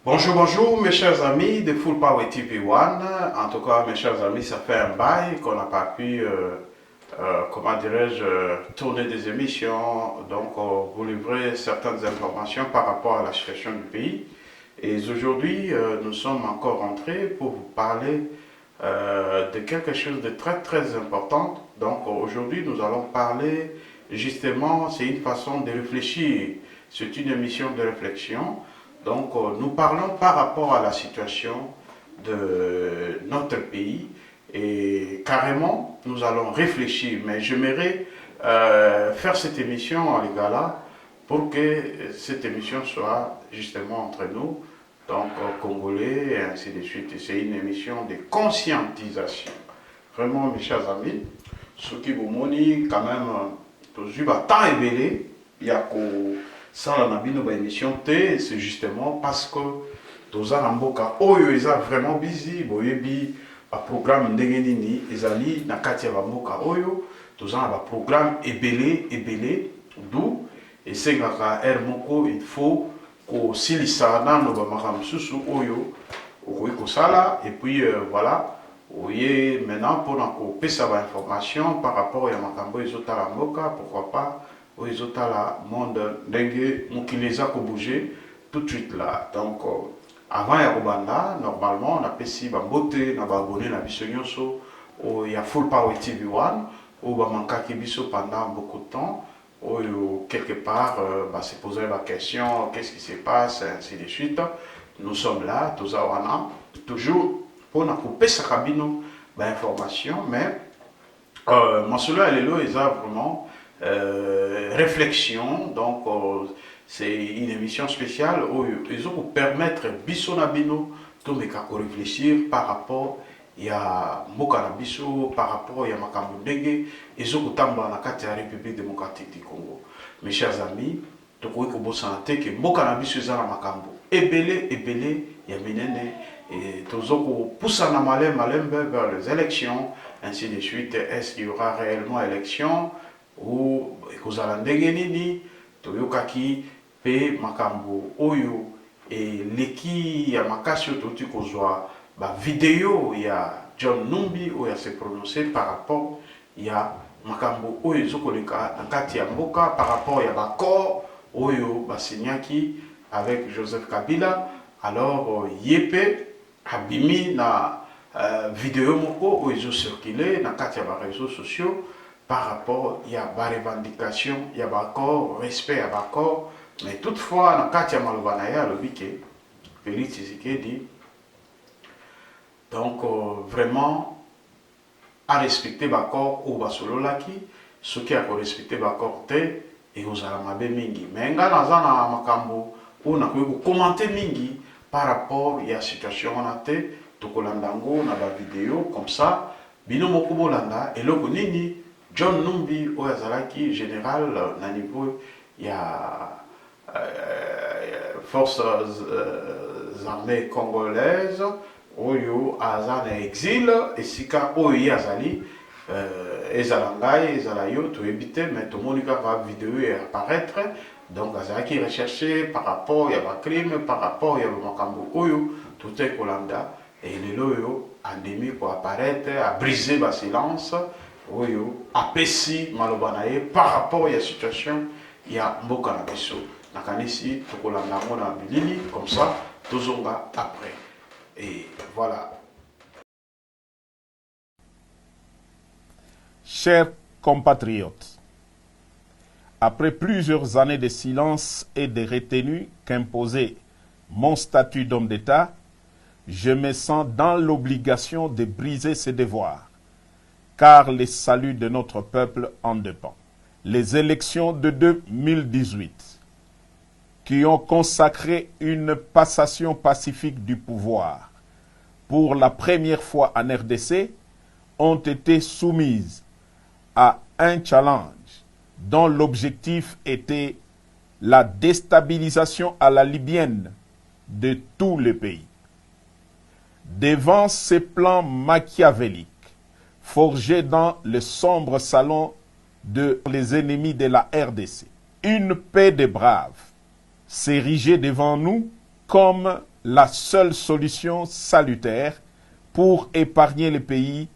Bonjour, bonjour mes chers amis de Full Power TV One. En tout cas, mes chers amis, ça fait un bail qu'on n'a pas pu, comment dirais-je, tourner des émissions, donc vous livrer certaines informations par rapport à la situation du pays. Et aujourd'hui, nous sommes encore rentrés pour vous parler de quelque chose de très très important. Donc aujourd'hui, nous allons parler justement, c'est une façon de réfléchir, c'est une émission de réflexion. Donc, nous parlons par rapport à la situation de notre pays et carrément, nous allons réfléchir. Mais j'aimerais faire cette émission en légala pour que cette émission soit justement entre nous, donc congolais et ainsi de suite. C'est une émission de conscientisation. Vraiment, mes chers amis, ce qui vous montre quand même, toujours temps et belé, il y a sala na bino ba émission te, c'est justement parce que toza na mboka oyo eza vraiment busy boyebi ba programme ndenge nini ezali na kati ya ba mboka oyo toza na ba programme ebele d'où esengaka air moko il faut ko silisa nano ba makambo susu oyo okoki kosala et puis voilà oye maintenant mpona kopesa ba information par rapport ya makambo ezotala mboka, pourquoi pas la monde ndenge mokili eza ko bouger tout de suite là. Donc avant ya kobanda normalement on apesi bambote na baabonné na biso nyonso ya Full Power TV One oyo bamankaki biso pendant beaucoup de temps oyo quelque part se poser la question qu'est-ce qui se passe ainsi de suite. Nous sommes là toza wana toujours mpona kopesaka bino bainformation mais masolo ya lelo eza vraiment réflexion, donc c'est une émission spéciale où ils vont vous permettre biso na bino to meka ko réfléchir par rapport ya mboka na biso par rapport ya makambo ndenge ezo kutamba na kati ya République démocratique du Congo. Mes chers amis, tokoki ko bosana te ke mboka na biso eza na makambo ebele ya minene et tozo ko poussana malembe vers les élections ainsi de suite. Est-ce qu'il y aura réellement élection ou ekozala ndenge nini toyokaki pe makambo oyo leki ya makasi oyo toti kozwa bavideo ya John Numbi oyo ase prononcer par rapport ya makambo oyo ezokoleka na kati ya mboka par rapport ya baccord oyo basignaki avec Joseph Kabila. Alors yepe abimi na vidéo moko oyo ezocircule na kati ya baréseaux sociaux par rapport il y a des revendications, il y a accord, respect à accord, mais toutefois dans kati ya maloba na ya lobike Félix Tshisekedi donc vraiment à respecter l'accord au basololaki ce qui a ko respecter l'accord te et ozala mabe mingi mais nga naza na makambo ou na ko commenter mingi par rapport il y a situation on te tokolanda ngo na ba vidéo comme ça bino moko bolanda eloko nini John Numbi Oyazalaki, général na niveau il y a forces armées congolaises, Oyo Azan exil, et Sika Oyo Azali, Ezalangai, Ezalayo, tout éviter, mais tout le monde va vidéo et apparaître. Donc Azalaki recherché par rapport, il y a un crime, par rapport, il y a le Makambo Oyo, tout est Kolanda, et les loyo, endémie pour apparaître, à briser le silence. Oyo apesi malobanaye par rapport à la situation il y a mboka na biso nakanisi tokolanda ngo na bilili comme ça tozonga après et voilà. Chers compatriotes, après plusieurs années de silence et de retenue qu'imposait mon statut d'homme d'État, je me sens dans l'obligation de briser ces devoirs, car le salut de notre peuple en dépend. Les élections de 2018, qui ont consacré une passation pacifique du pouvoir pour la première fois en RDC, ont été soumises à un challenge dont l'objectif était la déstabilisation à la libyenne de tout le pays. Devant ces plans machiavéliques, forgé dans le sombre salon de les ennemis de la RDC. Une paix des braves s'érigeait devant nous comme la seule solution salutaire pour épargner le pays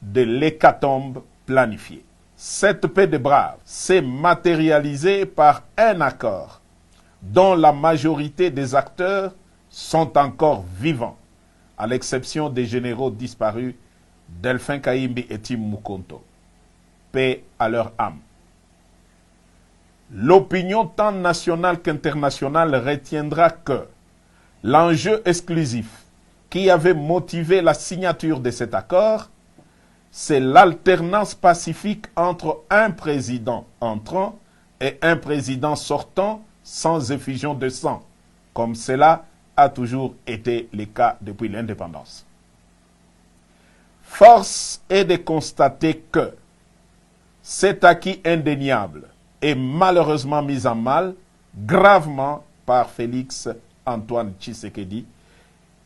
de l'hécatombe planifiée. Cette paix des braves s'est matérialisée par un accord dont la majorité des acteurs sont encore vivants, à l'exception des généraux disparus Delphin Kayimbi et Tim Mukonto. Paix à leur âme. L'opinion tant nationale qu'internationale retiendra que l'enjeu exclusif qui avait motivé la signature de cet accord, c'est l'alternance pacifique entre un président entrant et un président sortant sans effusion de sang, comme cela a toujours été le cas depuis l'indépendance. Force est de constater que cet acquis indéniable est malheureusement mis en mal gravement par Félix Antoine Tshisekedi,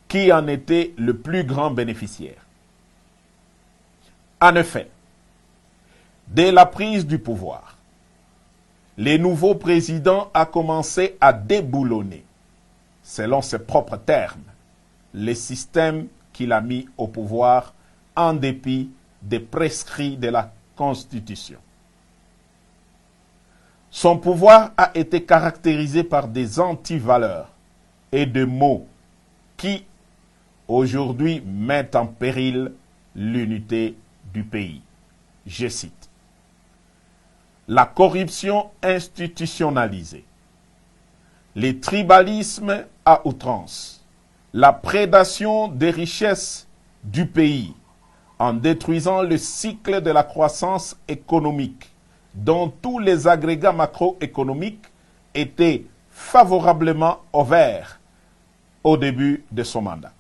qui en était le plus grand bénéficiaire. En effet, dès la prise du pouvoir, le nouveau président a commencé à déboulonner, selon ses propres termes, les systèmes qu'il a mis au pouvoir en dépit des prescrits de la Constitution. Son pouvoir a été caractérisé par des antivaleurs et des mots qui, aujourd'hui, mettent en péril l'unité du pays. Je cite: la corruption institutionnalisée, les tribalismes à outrance, la prédation des richesses du pays en détruisant le cycle de la croissance économique dont tous les agrégats macroéconomiques étaient favorablement ouverts au début de son mandat.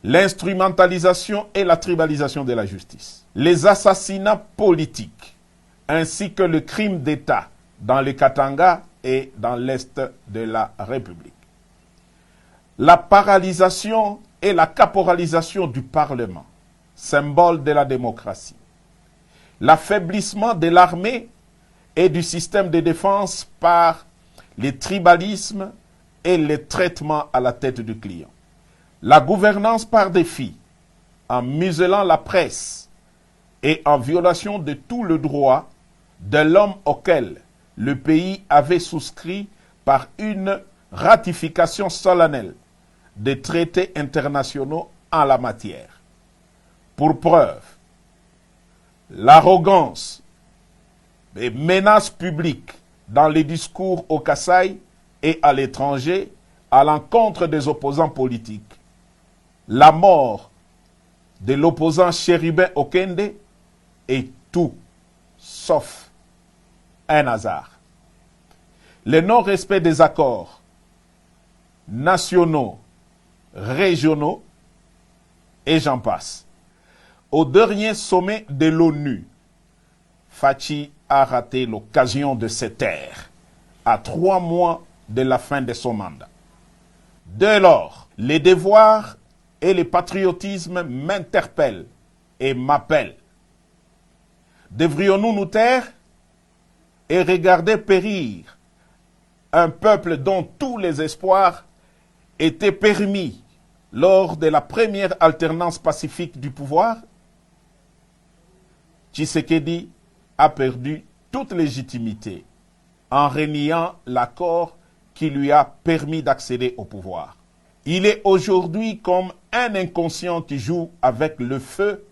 L'instrumentalisation et la tribalisation de la justice, les assassinats politiques, ainsi que le crime d'État dans le Katanga et dans l'Est de la République. La paralysation et la caporalisation du Parlement, symbole de la démocratie. L'affaiblissement de l'armée et du système de défense par les tribalismes et les traitements à la tête du client. La gouvernance par défi, en muselant la presse et en violation de tout le droit de l'homme auquel le pays avait souscrit par une ratification solennelle des traités internationaux en la matière. Pour preuve, l'arrogance et menaces publiques dans les discours au Kasaï et à l'étranger à l'encontre des opposants politiques. La mort de l'opposant Chérubin Okende est tout sauf un hasard. Le non-respect des accords nationaux, régionaux, et j'en passe. Au dernier sommet de l'ONU, Fachi a raté l'occasion de se taire à 3 mois de la fin de son mandat. Dès lors, les devoirs et le patriotisme m'interpellent et m'appellent. Devrions-nous nous taire et regarder périr un peuple dont tous les espoirs étaient permis lors de la première alternance pacifique du pouvoir? Tshisekedi a perdu toute légitimité en reniant l'accord qui lui a permis d'accéder au pouvoir. Il est aujourd'hui comme un inconscient qui joue avec le feu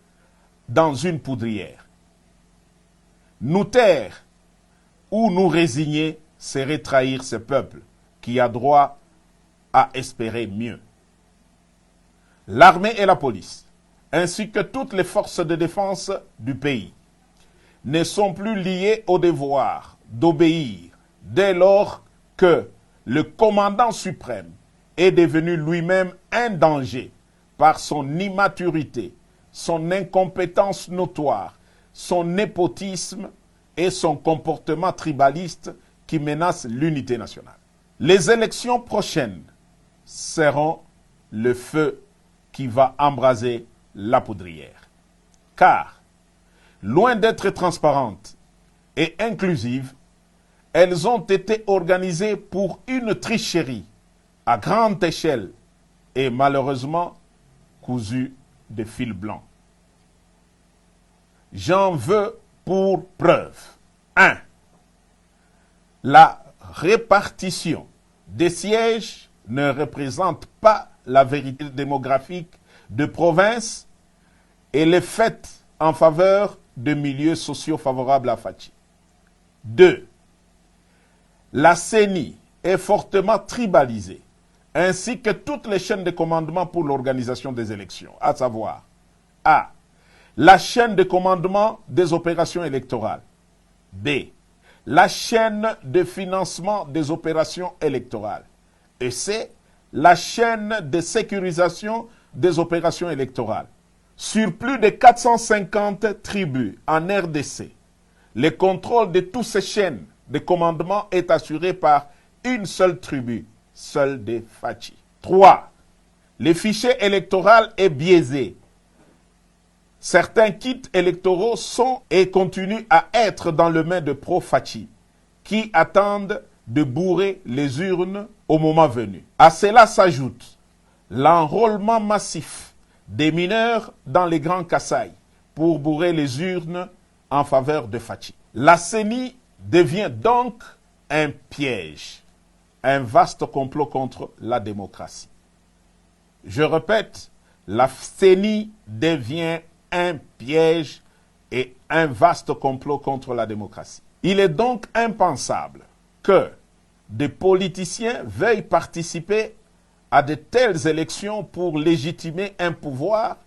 dans une poudrière. Nous taire ou nous résigner serait trahir ce peuple qui a droit à espérer mieux. L'armée et la police, ainsi que toutes les forces de défense du pays, ne sont plus liées au devoir d'obéir dès lors que le commandant suprême est devenu lui-même un danger par son immaturité, son incompétence notoire, son népotisme et son comportement tribaliste qui menace l'unité nationale. Les élections prochaines seront le feu qui va embraser la poudrière. Car, loin d'être transparentes et inclusives, elles ont été organisées pour une tricherie à grande échelle et malheureusement cousu de fil blanc. J'en veux pour preuve. 1. La répartition des sièges ne représente pas la vérité démographique de province et les faits en faveur de milieux sociaux favorables à Fachi. 2. La CENI est fortement tribalisée, ainsi que toutes les chaînes de commandement pour l'organisation des élections, à savoir A. La chaîne de commandement des opérations électorales. B. La chaîne de financement des opérations électorales. Et C. La chaîne de sécurisation des opérations électorales. Sur plus de 450 tribus en RDC, le contrôle de toutes ces chaînes de commandement est assuré par une seule tribu, celle des Fachi. 3. Le fichier électoral est biaisé. Certains kits électoraux sont et continuent à être dans le main de pro-Fachi, qui attendent de bourrer les urnes au moment venu. À cela s'ajoute l'enrôlement massif des mineurs dans les grands Kasaï pour bourrer les urnes en faveur de Fachi. La CENI devient donc un piège, un vaste complot contre la démocratie. Je répète, la CENI devient un piège et un vaste complot contre la démocratie. Il est donc impensable que des politiciens veuillent participer à de telles élections pour légitimer un pouvoir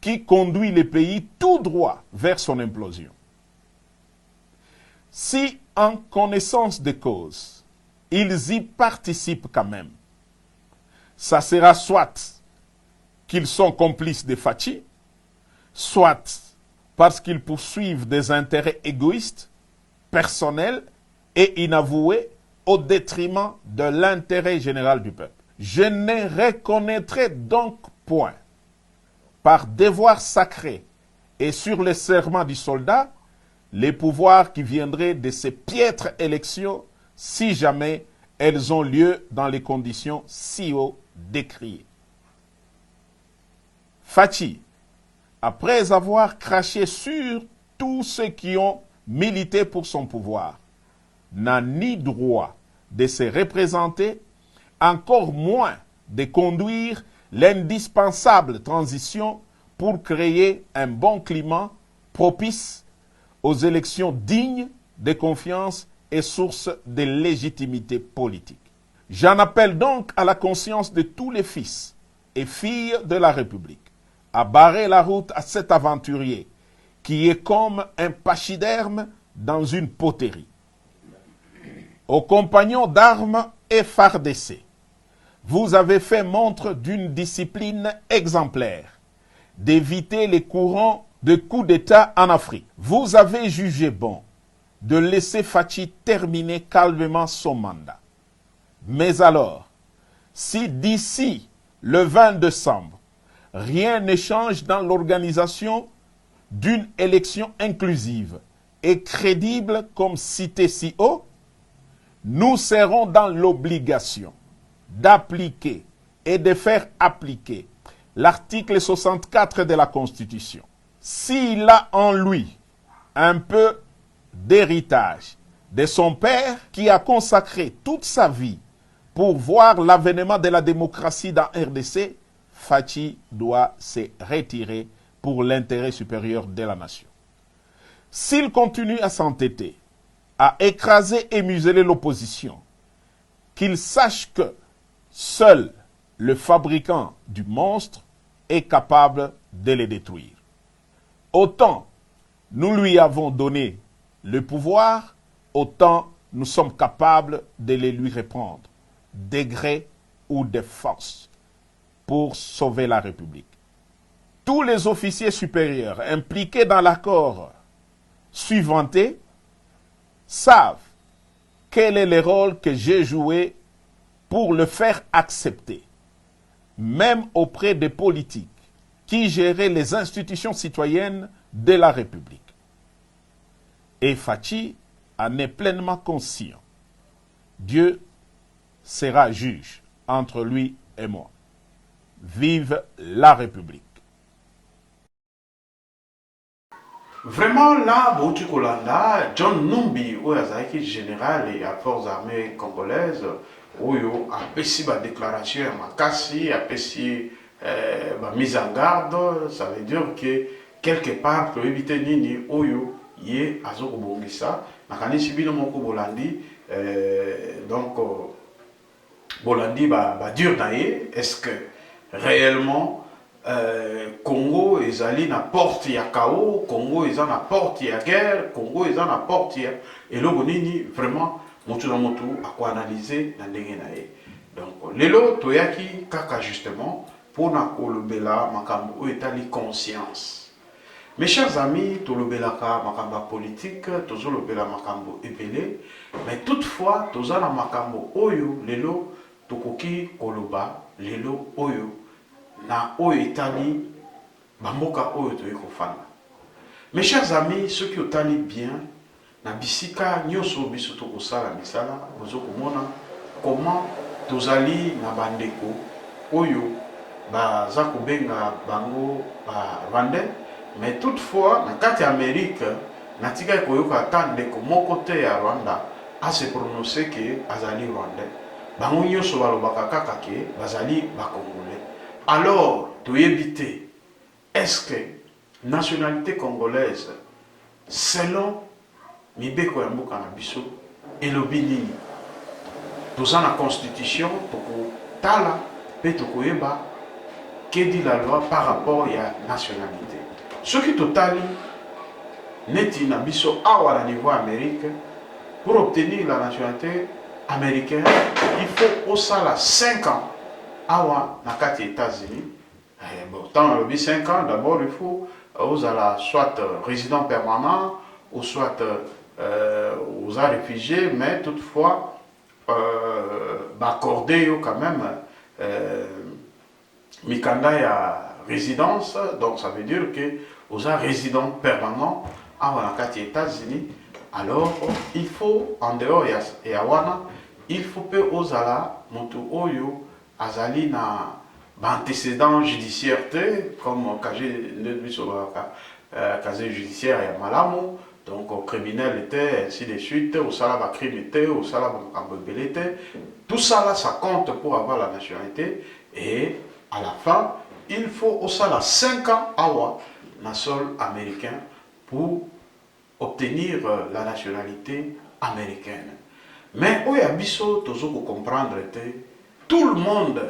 qui conduit le pays tout droit vers son implosion. Si, en connaissance de cause, ils y participent quand même, ça sera soit qu'ils sont complices de Fachi, soit parce qu'ils poursuivent des intérêts égoïstes, personnels et inavoués au détriment de l'intérêt général du peuple. Je ne reconnaîtrai donc point, par devoir sacré et sur le serment du soldat, les pouvoirs qui viendraient de ces piètres élections si jamais elles ont lieu dans les conditions si haut décriées. Fachi, après avoir craché sur tous ceux qui ont milité pour son pouvoir, n'a ni droit de se représenter, encore moins de conduire l'indispensable transition pour créer un bon climat propice aux élections dignes de confiance et source de légitimité politique. J'en appelle donc à la conscience de tous les fils et filles de la République à barrer la route à cet aventurier qui est comme un pachyderme dans une poterie. Aux compagnons d'armes effardés, vous avez fait montre d'une discipline exemplaire, d'éviter les courants de coups d'État en Afrique. Vous avez jugé bon de laisser Fachi terminer calmement son mandat. Mais alors, si d'ici le 20 décembre, rien ne change dans l'organisation d'une élection inclusive et crédible comme cité si haut, nous serons dans l'obligation d'appliquer et de faire appliquer l'article 64 de la Constitution. S'il a en lui un peu d'héritage de son père qui a consacré toute sa vie pour voir l'avènement de la démocratie dans RDC, Fachi doit se retirer pour l'intérêt supérieur de la nation. S'il continue à s'entêter, à écraser et museler l'opposition, qu'il sache que seul le fabricant du monstre est capable de les détruire. Autant nous lui avons donné le pouvoir, autant nous sommes capables de les lui reprendre, de gré ou de force, pour sauver la République. Tous les officiers supérieurs impliqués dans l'accord suivanté savent quel est le rôle que j'ai joué pour le faire accepter, même auprès des politiques qui géraient les institutions citoyennes de la République. Et Fachi en est pleinement conscient. Dieu sera juge entre lui et moi. Vive la République. Vraiment là, Bouti Kolanda, John Numbi, ou Azaki général et à forces armées congolaises, Oyo a pessi ma déclaration à Makassi, a pessi ma mise en garde, ça veut dire que quelque part, pour éviter Nini, Oyo, Yé, Azoko Bongisa, Nakani Sibino Moko Bolandi, donc Bolandi va dur naïe, est-ce que réellement Congo ezali na porte ya chaos, Congo eza na porte ya guerre, Congo eza na porte ya eloko nini vraiment motu na motu ako analyser na ndenge na ye. Donc lelo toyaki kaka justement pona kolobela makambo oyo etali conscience. Mes chers amis, tolobelaka makambo politique, tozolobela makambo ebele, mais toutefois toza na makambo oyo lelo tokoki koloba lelo oyo na oyo etali bamboka oyo toyei kofanda. Mes chers amis, ceux qui otali bien na bisika nyonso biso tokosala misala bozokomona comment tozali na bandeko oyo baza kobenga bango ba Rwandais, mais toutefois na kati ya Amérique natikaki koyoka ata ndeko moko te ya Rwanda ase prononcer ke azali Rwandais. Bango nyonso balobaka kaka ke bazali bakongolais. Alors, tu éviter, est-ce que nationalité congolaise, selon Mibeko Yamboka Nabiso, et le Bini, tout ça la constitution, toko tala, pe toko eba, que dit la loi par rapport à la nationalité. Ce qui total, neti Nabiso awa à niveau Amérique, pour obtenir la nationalité américaine, il faut au salaire 5 ans. Awa, na kati États-Unis, bon, tant le 5 ans, d'abord il faut aux soit résident permanent, ou soit aux réfugiés, mais toutefois, accorder quand même Mikanda ya résidence, donc ça veut dire que aux résidents permanents, awa na kati États-Unis, alors il faut en dehors et awana, il faut que aux moto oyo azali na antécédent judiciaire comme casier judiciaire ya malamu, donc criminel était ainsi de suite, au salaba crime était, au salaba mkambebele était, tout ça là ça compte pour avoir la nationalité et à la fin il faut au salaire 5 ans awa na sol américain pour obtenir la nationalité américaine. Mais au yabiso tozo ko comprendre tout le monde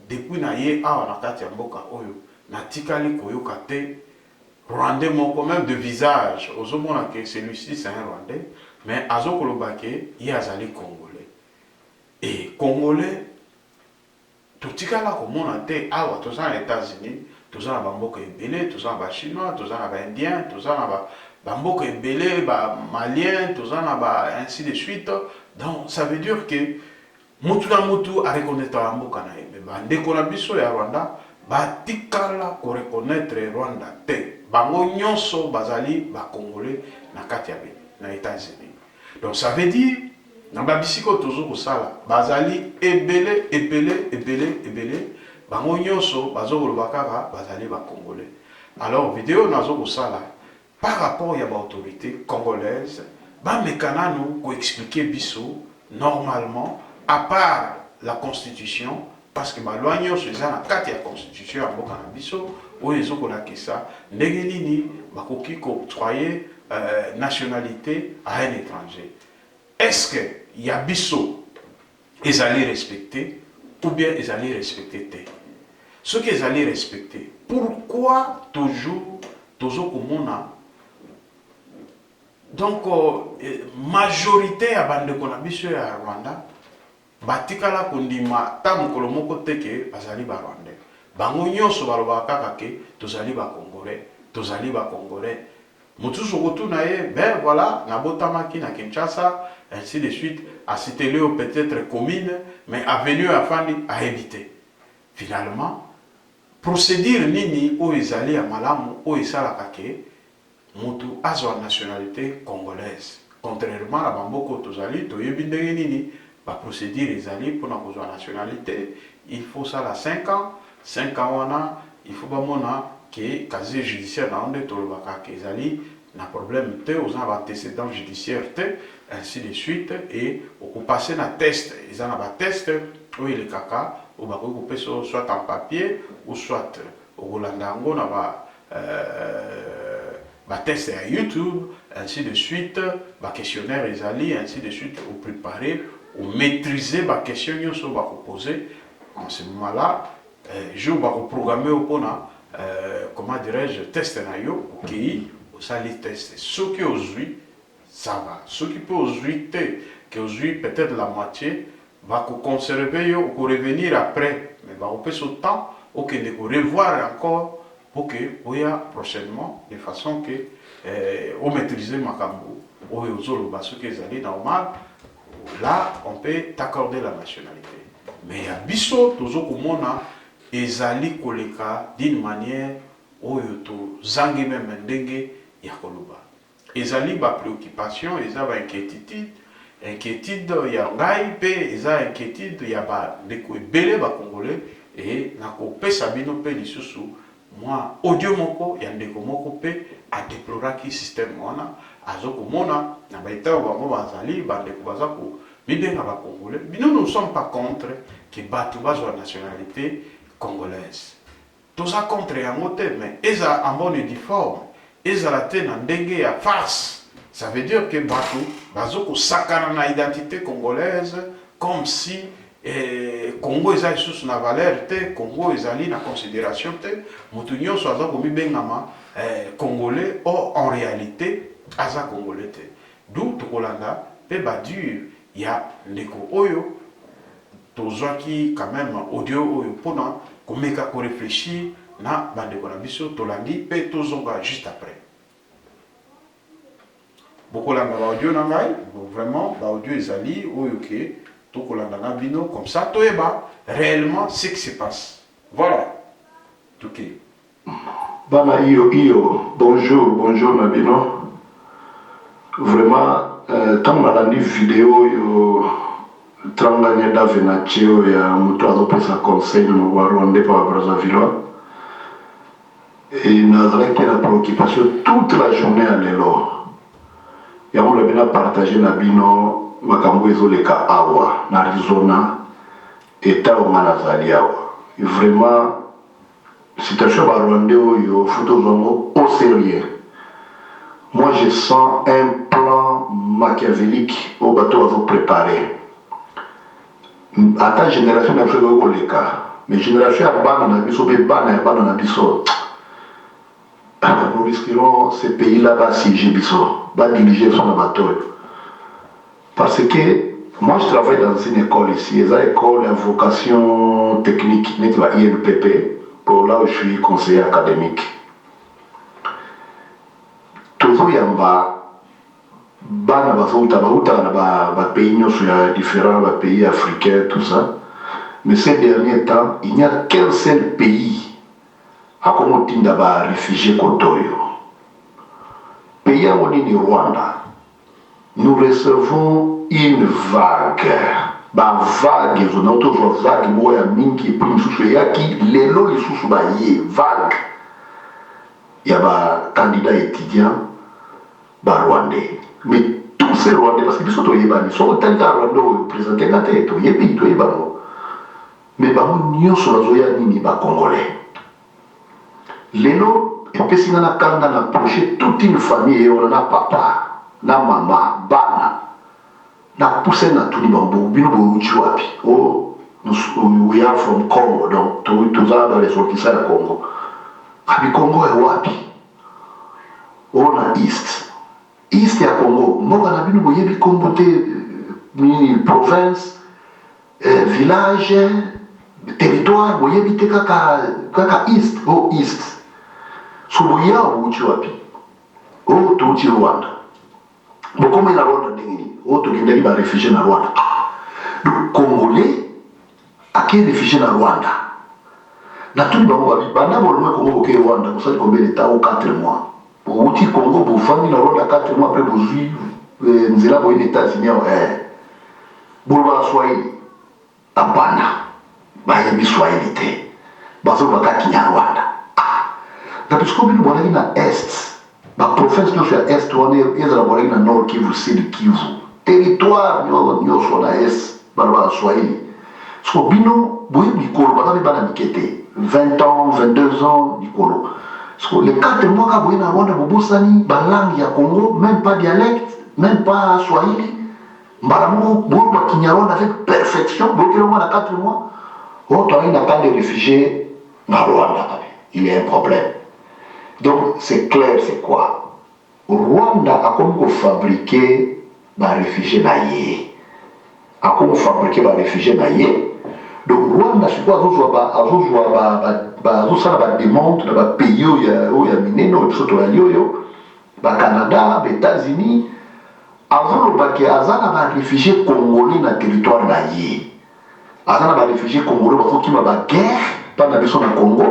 depuis naye awa na kati ya mboka oyo natikali koyoka te Rwandais moko même de visage ozomona que celui-ci c'est un Rwandais mais azokoloba ke ye azali congolais et congolais totikala komona te awa toza na États-Unis toza na bamboka ebele toza na ba chinois toza na ba indien toza na bamboka ebele ba malien toza na ba ainsi de suite. Donc ça veut dire que mutu na mutu a reconnaître la mboka na ye. Bandeko na biso ya Rwanda batikala ko reconnaître Rwanda te. Bango nyonso bazali ba congolais na kati ya na États-Unis. Donc ça veut dire na babisiko tozo ko sala bazali ebele bango nyonso bazo koloba kaka bazali ba congolais. Alors vidéo nazo ko sala par rapport à l'autorité congolaise, nous ko expliquer biso normalement à part la constitution parce que ma loi c'est la carte de la constitution à boka na biso o ezoko la kesa ndenge nini bakoki ko octroyer nationalité à un étranger. Est-ce que y a biso ils allaient respecter ou bien ils allaient respecter ce qu'ils allaient respecter? Pourquoi toujours komona donc majorité ya bandeko na biso ya Rwanda batikala kondima ta mokolo moko teke bazali ba Rwandais bango nyonso balobaka kaka ke tozali ba Congolais motusu kotuna ye ben voilà nabotamaki na Kinshasa ainsi de suite à cité peut-être commune mais avenue afandi a évité finalement procédure nini o ezali ya malamu o esalaka ke mutu azwa nationalité congolaise contrairement à bamboko tozali toyebi ndenge nini la procédure est allée pour la nationalité. Il faut ça à 5 ans. 5 ans, il faut que le casier judiciaire dans le na problème aux antécédents judiciaires ainsi de suite et on passer na test ils ont un test où il est caca ou soit en papier ou soit au Rolandango na ba test à YouTube ainsi de suite ba questionnaire ils allaient ainsi de suite ou préparer ou maîtriser ba question sur ba poser en ce moment là je vais programmer au pona comment dirais-je test na yo ok ça les tests. Ceux qui osent, ça va. Ceux qui peuvent oser, qui osent peut-être la moitié, va conserver ou revenir après. Mais va passer ce temps ou que de revoir encore pour que prochainement de façon que on maîtrise ma cambo ou ceux qui sont normal. Là, on peut t'accorder la nationalité. Mais à biso toujours comme on a ezali koleka d'une manière où to zangi même ndenge ya koloba ezali ba préoccupation eza ba inquiétude ya ngai pe eza inquiétude ya ba ndeko ebele ba congolais et na kopesa bino pe lisusu moi audio moko ya ndeko moko pe a déploraki système wana azokomona na baita bango bazali bandeko baza ko bibenga ba congolais bino nous ne sommes pas contre que batu bazwa nationalité congolaise tout ça contre yango te mais eza en bonne et due forme ezalate na ndenge ya farce. Ça veut dire que batu bazoko sakana na identité congolaise comme si Congo ezali sous na valeur te, Congo ezali na considération te, mutu nyonso aza komi bengama congolais or en réalité aza congolais te. D'où tokolanda pe badur ya ndeko oyo tozwaki quand même audio oyo pona komeka ko réfléchir na bandeko na biso tolandi pe tozonga juste après. Bokolanda ba audio na ngai, vraiment ba audio ezali oyo ke tokolanda na bino comme ça toyeba réellement ce qui se passe. Voilà. OK. Bana bonjour na bino. Vraiment tant malandi vidéo yo tranganya davena chio ya mutu azopesa conseil no wa Rwanda pa Brazzaville. Et nazalaki na préoccupation toute la journée à l'élo. Yango le bena partager na bino makambo ezoleka awa na Arizona eta o manazali awa. Vraiment situation ba Rwanda yo photo zongo au sérieux. Moi je sens un plan machiavélique au bateau à vous préparer. À ta génération n'a pas eu mais génération à bana na biso be bana bana na biso. Nous risquerons ces pays-là va siéger biso, va diriger son bateau. Parce que moi je travaille dans une école ici, une école à vocation technique, la INPP, pour là où je suis conseiller académique. Toujours il y a bana bauta na pays différents pays africains tout ça. Mais ces derniers temps, il n'y a qu'un seul pays à Komotinda ba réfugiés Kotoyo. Pays à Monini Rwanda, nous recevons une vague. Ba vague, on a toujours vague, moya mingi, puis nous yaki, lelo les sous ba yé, vague. Il y a ba candidat étudiant, ba Rwandais. Mais tous ces Rwandais, parce que ils sont au Yéba, ils sont au Tenta Rwanda, présentés la tête, au Yébi, au Yéba. Mais ba nous sur la Zoya Nini, ba Congolais. Lelo, et puis si on a approché toute une famille, on a papa, na maman, bana, na poussé na tout le monde, bino uchiwapi. Oh, we are from Congo, donc tous dans les ressortissants du Congo. Abi Congo est wapi? On a East. East ya Congo, moi na bino boyebi Congo te province, village, territoire, boyebi te kaka East, oh East. Subuya uchi wapi? Oh, tuuchi Rwanda. Bokome na Rwanda ndengini. Oh, tukindali ba réfugié na Rwanda. Donc Congolais aki réfugié na Rwanda. Na tuli bango babi bana bolwe Congo ke Rwanda, vous savez combien d'état au 4 mois. Pour uchi Congo bo fami na Rwanda 4 mois après bozui nzela bo les États-Unis Bolwa Swahili hapana bayebi Swahili te bazoloba Kinyarwanda na pisiko bino bolaki na est baprovince nyonso ya est wana ezala bolaki na nord Kivu sud Kivu territoire nyonso na est balobaka Swahili siko bino boyebi likolo baza mpe bana mike te 20 ans 22 ans likolo siko les 4 mois ka boye na Rwanda bobosani balangue ya Congo même pas dialecte même pas Swahili mbala moko boyebi Kinyarwanda avec perfection boyekeli ngo na 4 mois toali na cas de réfugiés na Rwanda il y a un problème. Donc c'est clair, c'est quoi? Rwanda a comme fabriqué des réfugiés naïe. A comme fabriqué des réfugiés naïe. Donc Rwanda, je crois, a demande dans les pays où il y a miné, dans le Canada, les États-Unis, avant le a des réfugiés congolais dans le territoire naïe. Avant les réfugiés congolais, il faut qu'il y ait une guerre pendant le Congo.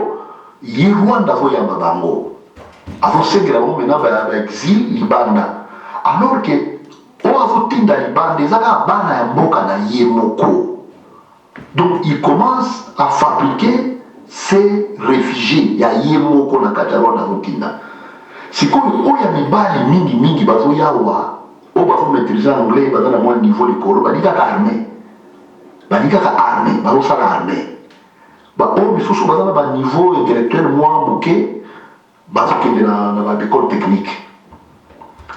Il Rwanda vo yamba bango avant sengela mo mena ba exil libanda alors que on a tinda libanda ezaka bana ya mboka na ye moko donc il commence à fabriquer ces réfugiés ya ye moko na kati ya Rwanda votinda sikoyo oya mibali mingi bazo yawa o bazo maîtriser anglais bazana mo niveau likolo balikaka armée bazo sala armée oyo misusu baza na baniveau intellectuel mwa moke bazokende na baécole technique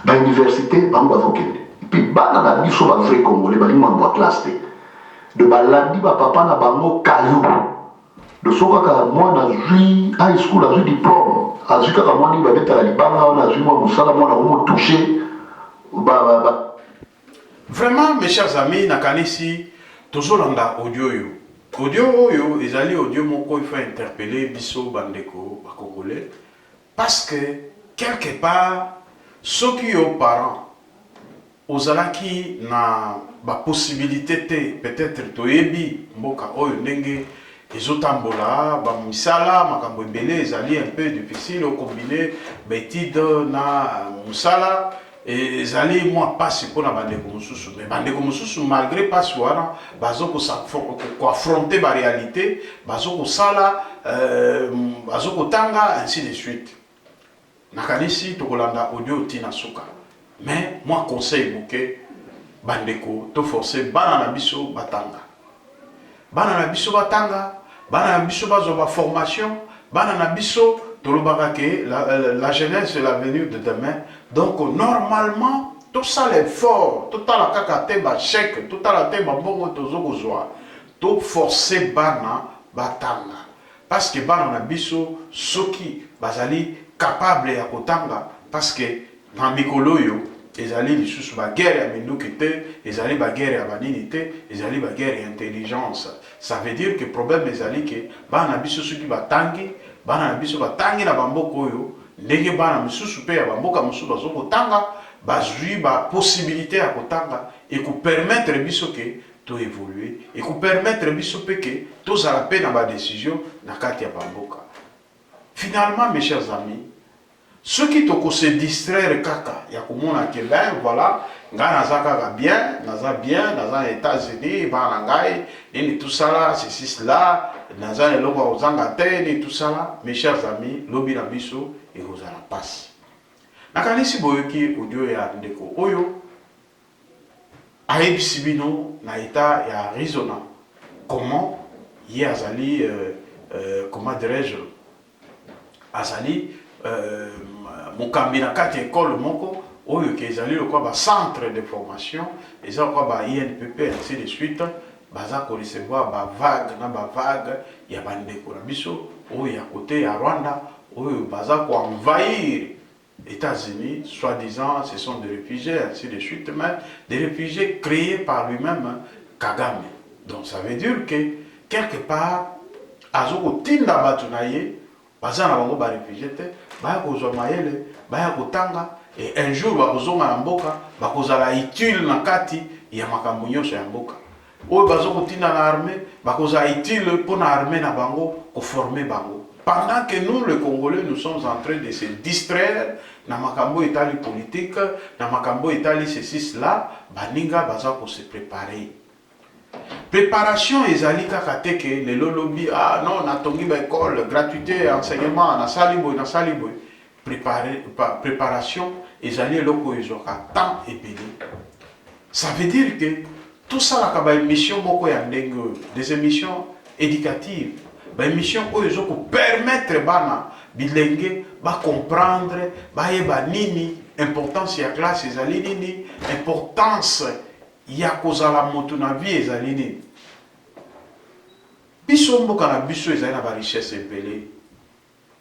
bauniversité bango bazokende epuis bana na biso bavrai congolais balingi mambo ya classe te de balandi bapapa na bango kayo de so kaka mwana azwi high school azwi diplôme azwi kaka mwana babetaka libanga wana azwi mwa mosala mwana omotouche Vraiment mes chers amis nakanisi tozolanda audio oyo audio oyo ezali audio moko il faut interpeller biso bandeko ba congolais parce que quelque part ceux qui ont parents ozalaki na ba possibilité te peut-être toyebi mboka oyo ndenge ezotambola ba misala makambo ebele ezali un peu difficile au combiner betide na musala ezali moi passe pour na bandeko mususu mais bandeko mususu malgré passe wana bazo ko affronter ba réalité bazo ko sala bazo ko tanga ainsi de suite nakanisi tokolanda audio tina suka mais moi conseil bouquet bandeko to forcer bana na biso batanga bana na biso bazo ba formation bana na biso la jeunesse c'est l'avenir de demain. Donc normalement, tout ça l'effort, tout ça la kakate ba chèque, tout ça la te ba bongo tozo kozwa, tout forcer bana batanga. Parce que bana na biso soki bazali capable ya kotanga parce que na mikolo yo ezali lisusu ba guerre ya minukite, ezali ba guerre ya baninite, ezali ba guerre ya intelligence. Ça veut dire que problème ezali que bana biso soki batangi bana na biso batangi na bamboko oyo ndenge bana misusu mpe ya bamboka mosusu bazokotanga bazwi ba possibilité ya kotanga et ko permettre biso ke to évoluer et ko permettre biso pe ke tozala pe na ba décision na kati ya bamboka. Finalement mes chers amis, ceux qui toko se distraire kaka ya komona ke ben voilà nga naza kaka bien naza États-Unis bana ngai nini tout ça là ceci cela naza eloko ozanga te ni tout ça là mes chers amis lobi na biso et ozala passe nakanisi boyoki audio ya ndeko oyo ayebisi bino na état ya Arizona comment ye azali comment dirais-je azali mokambi na kati école moko oyo ke ezali lokwa ba centre de formation eza kwa ba INPP ainsi de suite baza ko recevoir ba vague ya bandeko na biso oyo ya côté ya Rwanda oyo baza ko envahir États-Unis soi-disant ce sont des réfugiés ainsi de suite mais des réfugiés créés par lui-même Kagame. Donc ça veut dire que quelque part azoko tinda batu na ye baza na bango ba réfugié te baya kozwa mayele baya kotanga et un jour bakozonga na mboka bakozala utile na kati ya makambo nyonso ya mboka oyo bazokotinda na armée bakozala utile pour na armée na bango koformer bango pendant que nous les Congolais nous sommes en train de se distraire na makambo etali politique na makambo etali ceci cela baninga baza ko se préparer préparation ezali kaka te ke lelo lobi ah non natongi ba école gratuité enseignement na saliboy préparation ezali eloko ezwaka temps ebele. Ça veut dire que tout ça là ba émission moko ya ndenge des émissions éducatives ba émission oyo ezoko permettre bana bilenge ba comprendre ba yeba nini importance ya classe ezali nini importance ya kozala moto na vie ezali nini. Biso mboka na biso ezali na ba richesse ebele,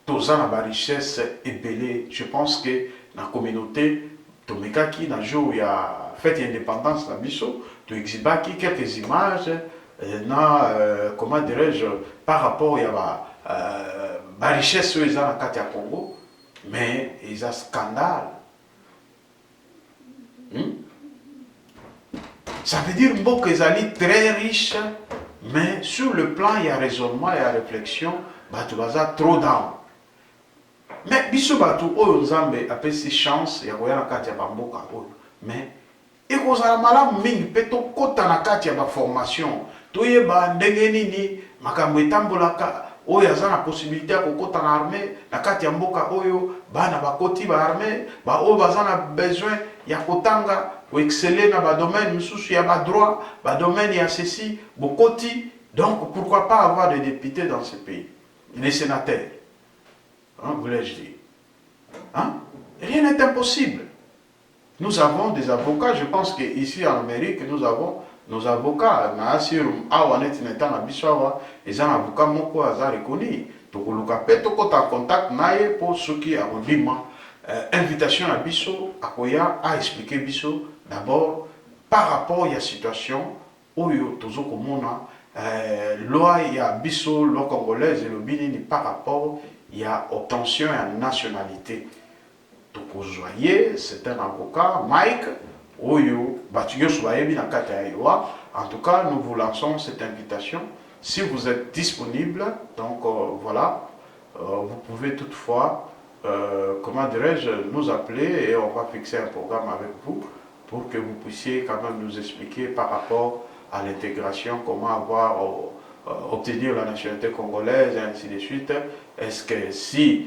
toza na ba richesse ebele. Je pense que na communauté tomekaki na jour ya fête d'indépendance na biso to exhibaki quelques images comment dirais-je par rapport ya ba richesse oyo eza na kati ya Congo, mais eza scandale. Ça veut dire mboka ezali très riche, mais sur le plan il y a raisonnement, il y a réflexion, bato baza trop down. Mais biso bato oyo nzambe apesi chance ya koya na kati ya bamboka oyo, mais ekozala malamu mingi mpe tokota na kati ya baformation toyeba ndenge nini makambo etambolaka oyo aza na possibilité ya kokota na armée na kati ya mboka oyo, bana bakoti ba armée oyo baza na besoin ya kotanga koexceller na badomaine misusu ya badroit badomaine ya ceci bokoti. Donc pourquoi pas avoir des députés dans ce pays, des sénateurs, hein, voulais-je dire, hein? Rien n'est impossible. Nous avons des avocats, je pense qu'ici en Amérique, nous avons nos avocats. Na asir awanet netan abishawa, ils ont un avocat moko aza reconnu. Tokoluka pe tokota en contact naye pour ceux qui ont bima invitation à biso akoya à expliquer biso d'abord par rapport à la situation oyo tozoko mona loi ya biso loi congolaise et le binini par rapport ya obtention ya nationalité. Tokozoye, c'est un avocat, Mike, Oyo, Batuyo Soayebi Nakata Ewa. En tout cas, nous vous lançons cette invitation. Si vous êtes disponible, donc voilà, vous pouvez toutefois, comment dirais-je, nous appeler et on va fixer un programme avec vous pour que vous puissiez quand même nous expliquer par rapport à l'intégration, comment avoir, obtenir la nationalité congolaise et ainsi de suite. Est-ce que si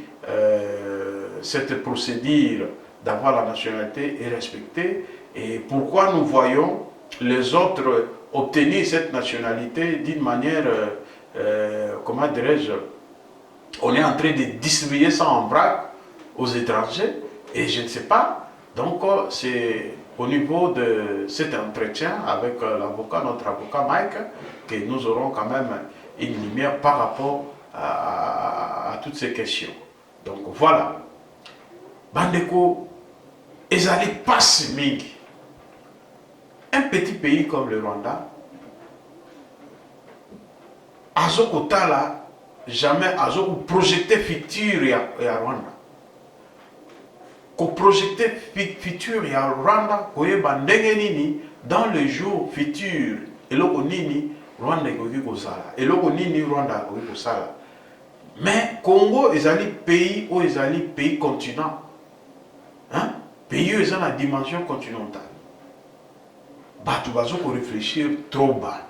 cette procédure d'avoir la nationalité est respectée et pourquoi nous voyons les autres obtenir cette nationalité d'une manière, comment dirais-je, on est en train de distribuer ça en vrac aux étrangers et je ne sais pas. Donc c'est au niveau de cet entretien avec l'avocat, notre avocat Mike, que nous aurons quand même une lumière par rapport à toutes ces questions. Donc voilà. Bandeko, ezali passe mingi. Un petit pays comme le Rwanda, azoko tala jamais azoko projeter futur ya Rwanda. Ko projeter futur ya Rwanda koyeba ndenge nini dans le jour futur eloko nini Rwanda ekoki kosala. Eloko nini Rwanda ekoki kosala. Mais Congo ezali pays ou ezali pays continent. Hein? Pays où ils ont la dimension continentale. Batu bazoko réfléchir trop bas.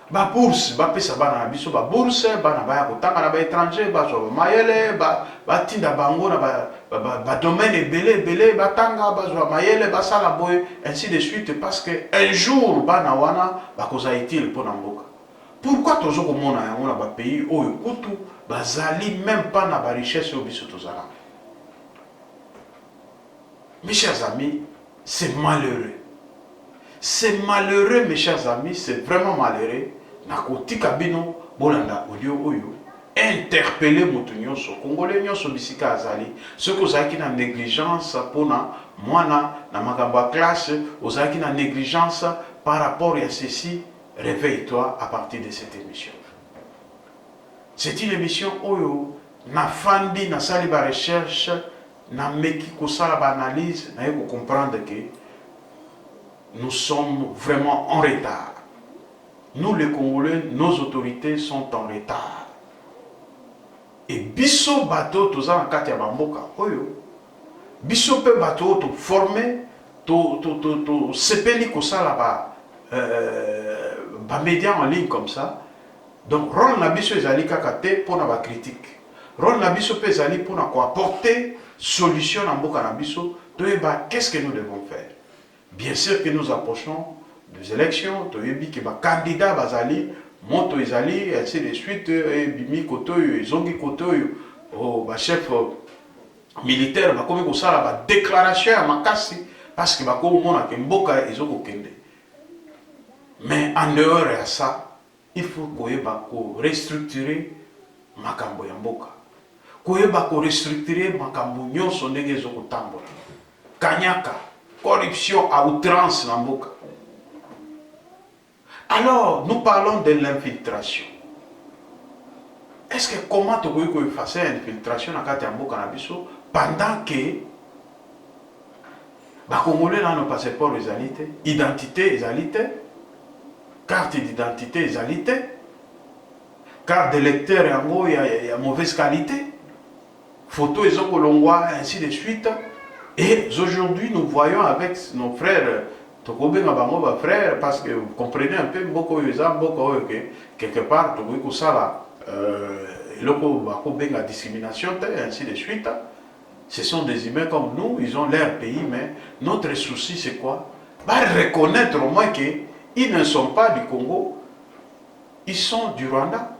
Ba bourse, ba pesa bana biso ba bourse, bana ba kotanga na ba étranger, ba so mayele, ba tinda bango na ba domaine ebele ba tanga ba so mayele ba sala boy ainsi de suite parce que un jour bana wana ba koza utile pour mboka. Pourquoi tozoko mona yango na ba pays oyo kutu bazali même pas na ba richesse au biso tozala. Mes chers amis, c'est malheureux. C'est malheureux, mes chers amis, c'est vraiment malheureux. Nakoti kabino bolanda audio oyo interpeller moto nyonso congolais nyonso bisika azali ce que ozaki na négligence pona mwana na makambo ya classe ozaki na négligence par rapport à ceci. Réveille-toi à partir de cette émission. C'est une émission oyo na fandi na sali ba recherche na meki ko sala ba analyse na yeko comprendre que nous sommes vraiment en retard. Nous les Congolais, nos autorités sont en retard. Et biso bateau toza na kati ya bamboka oyo biso pe bateau to former sepeli kosala ba médias en ligne comme ça. Donc rôle na biso ezali kaka te pour na critique. Rôle na biso pe ezali pour na apporter solution na mboka na biso. Qu'est-ce que nous devons faire? Bien sûr que nous approchons des élections, toyebi que ba candidat bazali moto ezali ainsi de suite et bimi kotoyo zongi kotoyo oh ba chef militaire ba komi kosala ba déclaration ya makasi parce que ba ko mona ke mboka ezoko kende. Mais en dehors de ça, il faut koyeba ko restructurer makambo ya mboka. Koyeba ko restructurer makambo nyonso ndenge ezoko tambola. Kanyaka, corruption à outrance na mboka. Alors, nous parlons de l'infiltration. Est-ce que comment tu peux effacer l'infiltration dans le mboka na biso pendant que les Congolais n'ont pas passeport égalité, identité égalité, carte d'identité égalité, carte d'électeur il y a mauvaise qualité, photo et ainsi de suite. Et aujourd'hui, nous voyons avec nos frères, frères, parce que vous comprenez un peu, beaucoup quelque part, la discrimination, ainsi de suite. Ce sont des humains comme nous, ils ont leur pays, mais notre souci c'est quoi? Reconnaître au moins qu'ils ne sont pas du Congo, ils sont du Rwanda.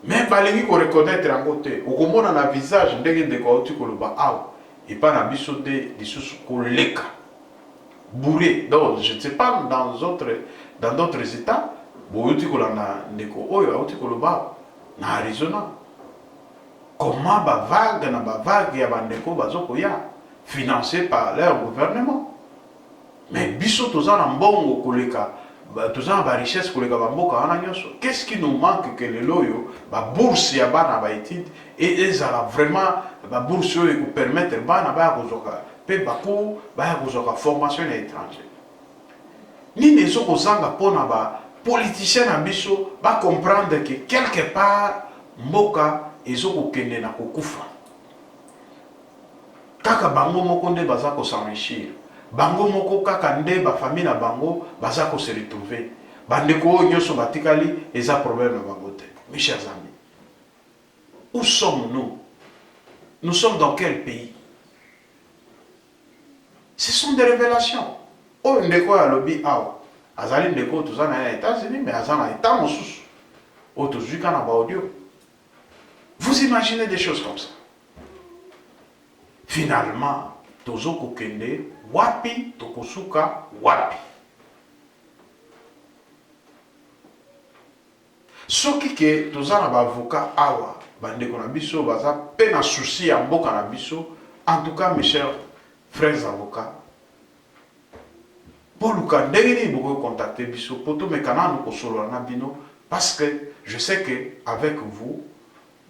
Mais il faut reconnaître en côté. Au Congo, on a un visage, et pas un biseau des collègues bourré. Donc, je ne sais pas, dans d'autres États, Arizona. Comment vague ya bandeko bazokoya financé par leur gouvernement. Mais biso toza na mbongo koleka toza na ba richesse koleka bamboka wana nyonso. Qu'est-ce qui nous manque que le loyo ba bourse ya bana ba étude et ezala vraiment ba bourse yo ko permettre bana ba kozoka pe bako ba kozoka formation à l'étranger. Nini ezoko zanga pona ba politicien na biso ba comprendre que quelque part mboka ezoko kende na kokufa. Kaka bango moko nde baza ko s'enrichir. Bango moko kaka nde ba famille na bango baza ko se retrouver. Bandeko nyonso batikali eza problème na bango te. Mes chers amis, où sommes-nous? Nous sommes dans quel pays? Ce sont des révélations. Oh ndeko ya lobi awa. Azali ndeko toza na États-Unis mais azana état mosusu. O tozuka na ba audio. Vous imaginez des choses comme ça. Finalement, tozoko kende wapi tokosuka wapi. Soki ke tozana ba avocat awa bandeko na biso baza pe na souci ya mboka na biso. En tout cas mes chers frères avocats, pour luka ndenge ni boko contacter biso poto mekana no kosolo na bino parce que je sais que avec vous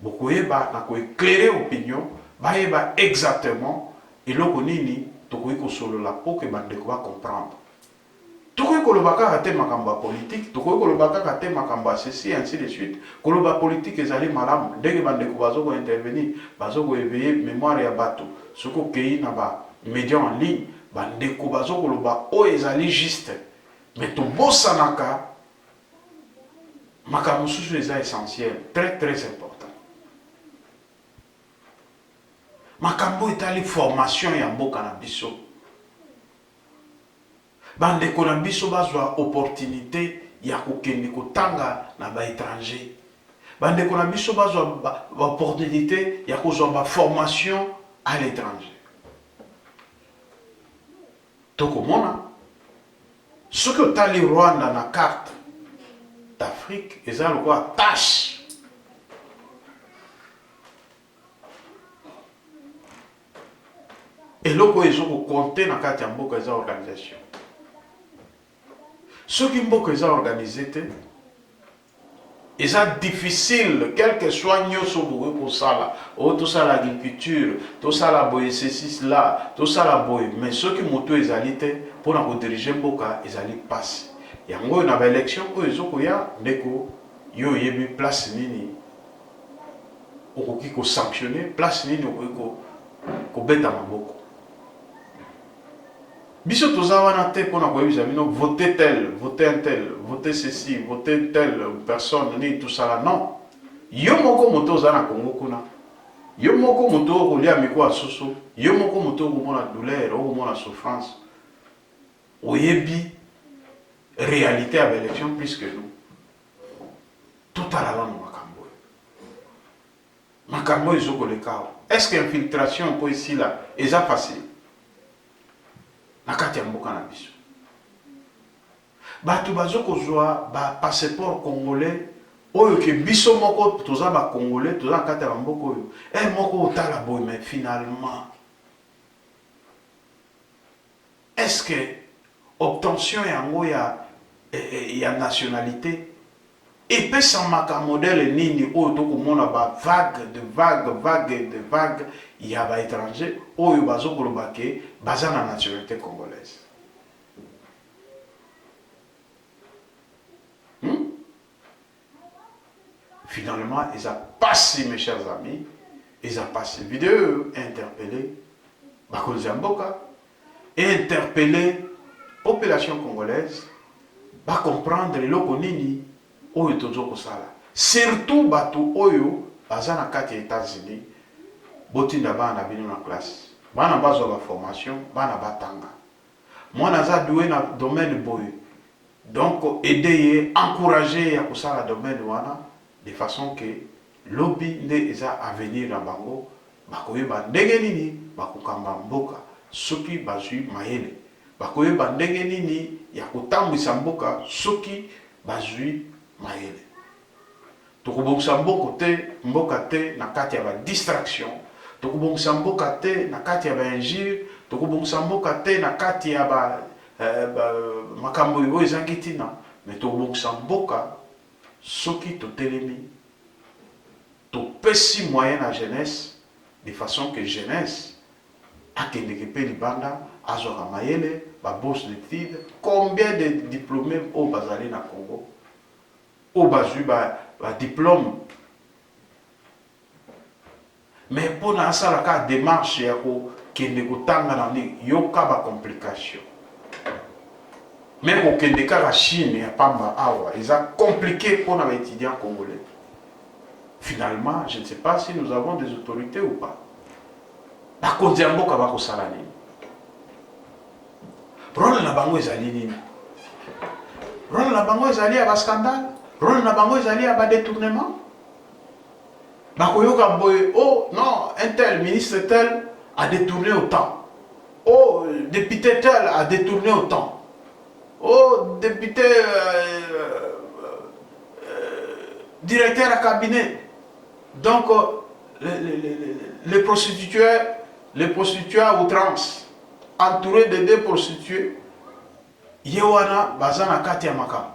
beaucoup na ko éclairer opinion ba exactement et loko nini tokoki ko solo la po que bandeko va comprendre. Tokoki ko lobaka te makamba politique, tokoki ko lobaka te makamba ceci ainsi de suite. Ko loba politique ezali malamu ndenge bandeko bazo ko intervenir, bazo ko éveiller mémoire ya bato. Soko kei na ba médias en ligne, bandeko bazo ko loba o ezali juste. Mais to bosanaka makambo susu eza essentiel, très très important. Makambo etali formation ya mboka na biso. Bandeko na biso bazwa opportunité ya kokende kotanga na ba étranger. Bandeko na biso bazwa opportunité ya kozwa ba formation à l'étranger. Tokomona soki otali Rwanda na carte d'Afrique eza lokola tâche. Et loko ezoko compter na kati ya mboka eza organisation. Soki mboka eza organisé te, eza difficile quel que soit nyonso boye kosala, o tosala agriculture, tosala boye ceci là, tosala boye, mais soki moto ezali te pona ko diriger mboka ezali passe. Yango na ba élection o ezoko ya ndeko yo yebi place nini okoki ko sanctionner, place nini okoki ko beta maboko. Biso toza wana te pona koyebisa bino voter tel, voter un tel, voter ceci, voter telle personne ni tout ça là non. Yo moko moto oza na Congo kuna. Yo moko moto okolia miko asusu, yo moko moto okomona douleur, okomona souffrance. Oyebi réalité à l'élection plus que nous. Tout à la langue makambo. Makambo ezoko le kao. Est-ce que l'infiltration pour ici là est facile? Nakati ya mboka na biso. Batu bazoko zwa ba passeport congolais oyo ke biso moko toza ba congolais toza nakati ya mboka oyo. Moko otala boy mais finalement est-ce que obtention yango ya nationalité et peut sans maka modèle nini oyo tokomona ba vague de vague ya ba étranger oyo bazokoloba ke baza na nationalité congolaise. Finalement, ils ont passé, mes chers amis, ils ont passé vidéo, interpellé Bakonzi Mboka, interpellé population congolaise, va comprendre le lokonini oyo tozoko sala. Surtout batu oyo bazana kati États-Unis, botinda bana bino na classe. Bana bazo ba formation, bana batanga. Moi naza doué na domaine boy. Donc aider, encourager ya kusala domaine wana de façon que lobby nde eza avenir na bango bakoyeba ndenge nini bakokamba mboka soki bazwi mayele. Bakoyeba ndenge nini ya kotambwisa mboka soki bazwi mayele. Tokobongisa mboka te na kati ya ba distraction. Tokobongisa mboka te na kati ya ba injure. Tokobongisa mboka te na kati ya ba makambo oyo ezangi ntina. Mais tokobongisa mboka soki totelemi topesi moyen na jeunesse de façon que jeunesse akendeke pe libanda azwaka mayele ba bourse d'études. Combien de diplômés au bazali na Congo au bazui ba diplôme, mais pour na sala ka démarche ya ko kende ko tanga na ni yoka ba complication. Même au kende ka la Chine ya pamba awa, ils a compliqué pour les étudiants congolais. Finalement, je ne sais pas si nous avons des autorités ou pas. Ba konzi mboka ba ko sala ni. Rôle na bango ezali nini? Rôle na bango ezali ya ba scandale. Rôle na bango ezali ya ba détournement. Bakoyoka boye, oh non, un tel ministre tel a détourné autant. Oh, député tel a détourné autant. Oh, député directeur à cabinet. Donc, les prostituées à outrance, entourés de deux prostituées, Yewana, Bazana Katia Makam.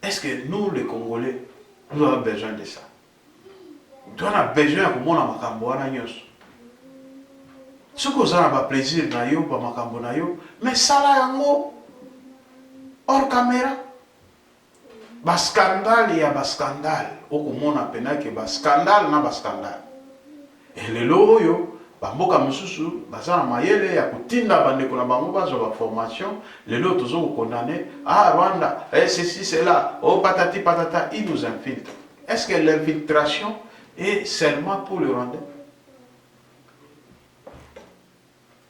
Est-ce que nous, les Congolais, nous avons besoin de ça? Nous avons besoin de makambo wana nyos. Ce que vous avez plaisir na yo ba makambo na yo, mais sala yango hors caméra. Ba scandale ya ba scandale. Okomona pena ke ba scandale na ba scandale. Et lelo oyo ba mboka mususu bazana mayele ya kutinda bandeko na bango bazwa ba formation, lelo tozo ko condamner ah Rwanda, ceci c'est là, oh patati patata, ils nous infiltrent. Est-ce que l'infiltration est seulement pour le Rwandais?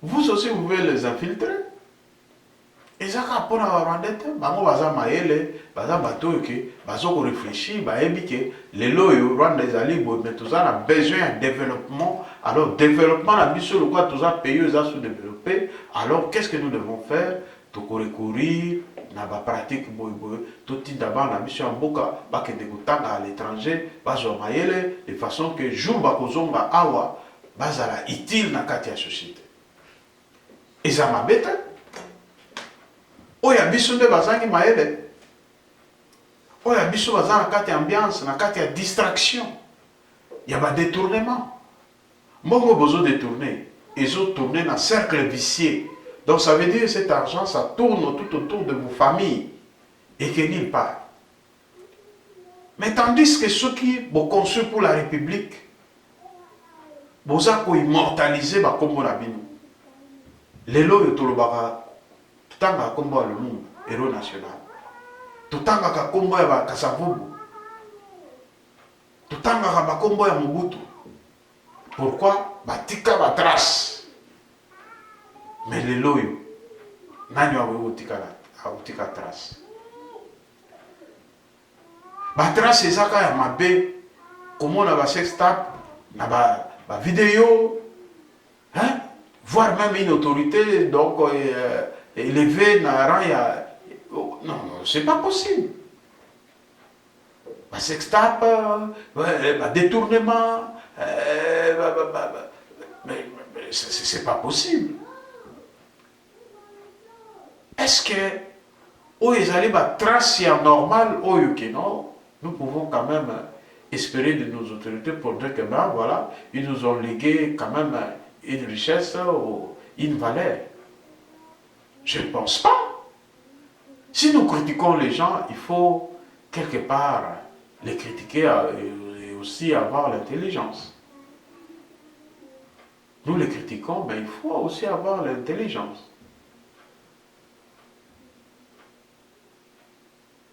Vous aussi, vous pouvez les infiltrer. Et ça, pour les Rwandais, bango baza maele, baza bato que bazo ko réfléchir, ba ebi que les loyo Rwanda ezali bo, mais tous a besoin de développement. Alors développement la biso le quoi tous a payé aux sous-développés. Alors qu'est-ce que nous devons faire? Tout recourir na ba pratique boy boy tout d'abord na mission mboka ba kende kutanga à l'étranger bazo maele de façon que jour ba kozonga awa bazala utile na kati ya société. Et ça m'abete. Oya biso nde bazangi maele. Oya biso bazana kati ambiance na kati ya distraction. Ya ba détournement. Mbongo bozo détourner, ils ont tourné dans un cercle vicieux. Donc ça veut dire que cet argent, ça tourne tout autour de vos familles et que nulle part. Mais tandis que ceux qui ont conçu pour la République, vous avez immortalisé comme la bino. lelo oyo tolobaka totangaka kombo ya Lumumba héros national, totangaka kombo ya Kasavubu, totangaka bakombo ya Mobutu. Pourquoi? Batika batrace. Mais lelo oyo nani awe utika trace? Batrace ezaka ya mabe, komona ba sextape na ba vidéo, hein? Voire même une autorité donc élevée na rang ya non, c'est pas possible. Ba sextape, ba détournement, mais c'est pas possible. Est-ce que oyo ba trace ya normal oyo que non? Nous pouvons quand même espérer de nos autorités pour dire que ben voilà, ils nous ont légué quand même une richesse ou une valeur. Je ne pense pas. Si nous critiquons les gens, il faut quelque part les critiquer et aussi avoir l'intelligence. Nous les critiquons, mais il faut aussi avoir l'intelligence.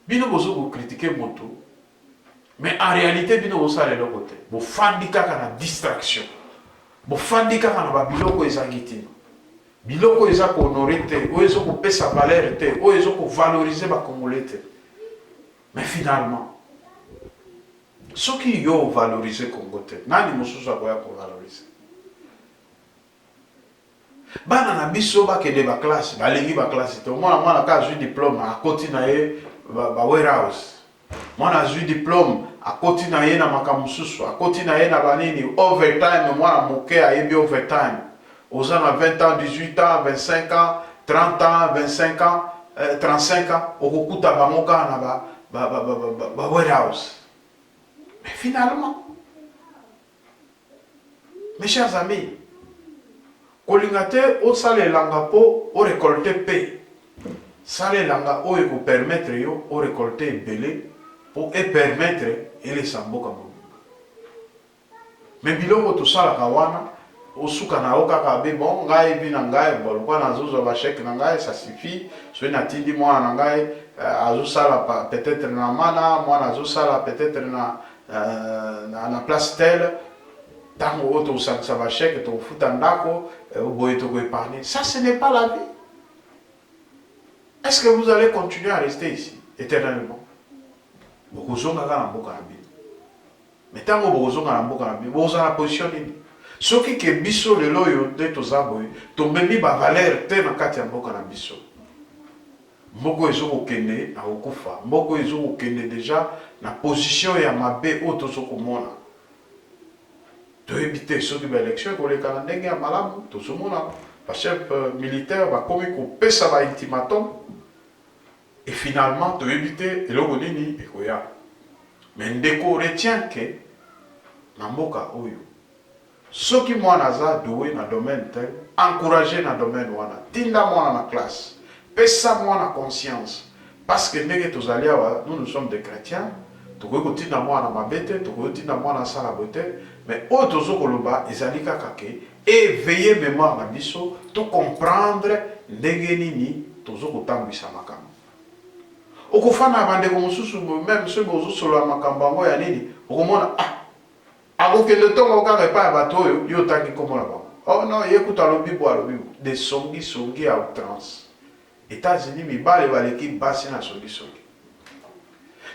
Bino bozo vous critiquez moto. Mais en réalité, bino bosa le côté. Bo fandika kana distraction. Bo fandika kana ba biloko ezangiti. Biloko eza ko honorer te, o ezo ko pesa valeur te, o ezo ko valoriser ba congolais te. Mais finalement, ce qui yo valoriser Congo te, nani mosusu akoya ko valoriser. Bana na biso ba kende ba classe, ba lengi ba classe te. Mwana ka azui diplôme a koti na ye ba warehouse. Mwana azui diplôme a koti na ye na makamususu, a koti na ye na banini overtime, mwana moke a yebi overtime. Aux ans à 20 ans, 18 ans, 25 ans, 30 ans, 25 ans, 35 ans, au Kokuta Bamoka na warehouse. Mais finalement, mes chers amis, kolingate o sale langa po o récolter paix. Sale langa o e ko permettre yo o récolter belé pour e permettre ele samboka mo. Mais biloko to sala kawana osuka na oka ka be bon ngai bi na ngai bon kwa na zozo ba chèque na ngai ça suffit. So na tindi moi na ngai azu sala peut-être na mana moi na azu sala peut-être na place telle. Tango auto ça va chèque to futa ndako boye to ko épargner. Ça ce n'est pas la vie. Est-ce que vous allez continuer à rester ici éternellement? Beaucoup zonga na mboka na bi. Mais tango beaucoup zonga na mboka na bi, vous en positionner. Ce qui est biso le loyo de tozaboy, tombemi ba valeur te na kati ya mboka na biso. Mboko ezo kokende na okufa, mboko ezo kokende déjà na position ya mabe oto sokomona. To éviter ceux qui élection ko le ndenge ya malamu to somona ba chef militaire ba komi ko pesa ba ultimatum et finalement to éviter eloko nini ekoya. Mais ndeko retient que na mboka oyo soki mwana aza doué na domaine tel, encouragé na domaine wana, tinda mwana na classe, pesa mwana conscience, parce que ndenge tozali awa, nous sommes des chrétiens, tokoki kotinda mwana mabete, tokoki kotinda mwana sala bote, mais oyo tozo koloba ezali kaka ke éveiller mémoire na biso, to comprendre ndenge nini tozo kotambwisa makambo. Okofana bandeko mosusu même ceux bozo solo makambo yango ya nini, okomona akokende ntongo kaka epai ya bato oyo yo otangi komona bango. Oh non, yekuta lobibo alobibo de songi ya outrance. États-Unis mibale baleki basi na songi.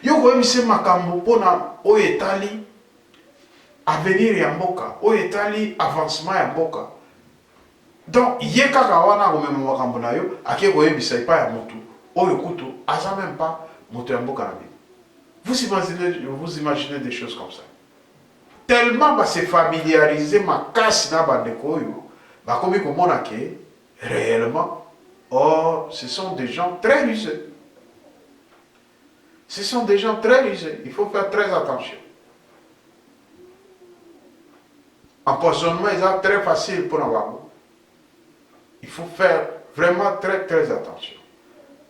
Yo koyebisa makambo mpona oyo etali avenir ya mboka, oyo etali avancement ya mboka. Donc ye kaka wana akomema makambo na yo ake koyebisa epai ya motu oyo kutu aza même pas moto ya mboka na bino. Vous imaginez des choses comme ça. Tellement va se familiariser ma casse na bandeko oyo bakomi komona ke réellement or ce sont des gens très rusés. Ce sont des gens très rusés, il faut faire très attention. Empoisonnement est très facile pour avoir. Il faut faire vraiment très très attention.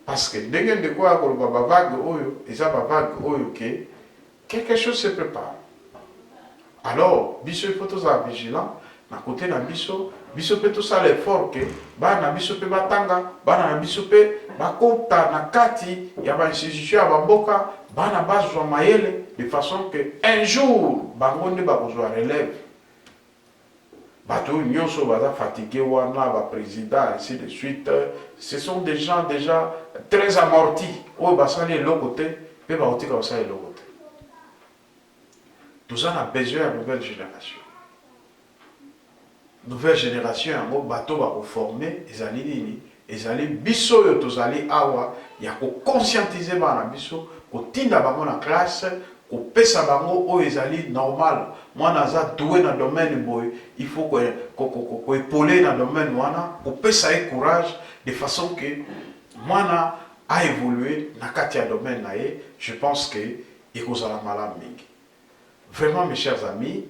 Parce que ndenge ndeko ya koloba ba vague oyo eza ba vague oyo ke quelque chose se prépare. Alors, biso il faut tous être vigilant. Na côté na biso, biso mpe tosala effort ke bana biso mpe batanga, bana na biso mpe bakota na kati ya bainstitution ya bamboka, bana bazwa mayele de façon que un jour bango nde bakozwa relève. Bato nyonso baza fatigué wana ba président ainsi de suite, ce sont des gens déjà très amortis oyo basali eloko te mpe bakotika basala eloko te. Toza na besoin ya nouvelle génération. Nouvelle génération yango bato bakoforme ezali nini, ezali biso oyo tozali awa ya koconscientiser bana biso, kotinda bango na classe, kopesa bango oyo ezali normal. Mwana aza doué na domaine boye, il faut koépauler na domaine wana, kopesa ye courage de façon que mwana a évolué na kati ya domaine na ye. Je pense que ekozala malamu mingi. Vraiment mes chers amis,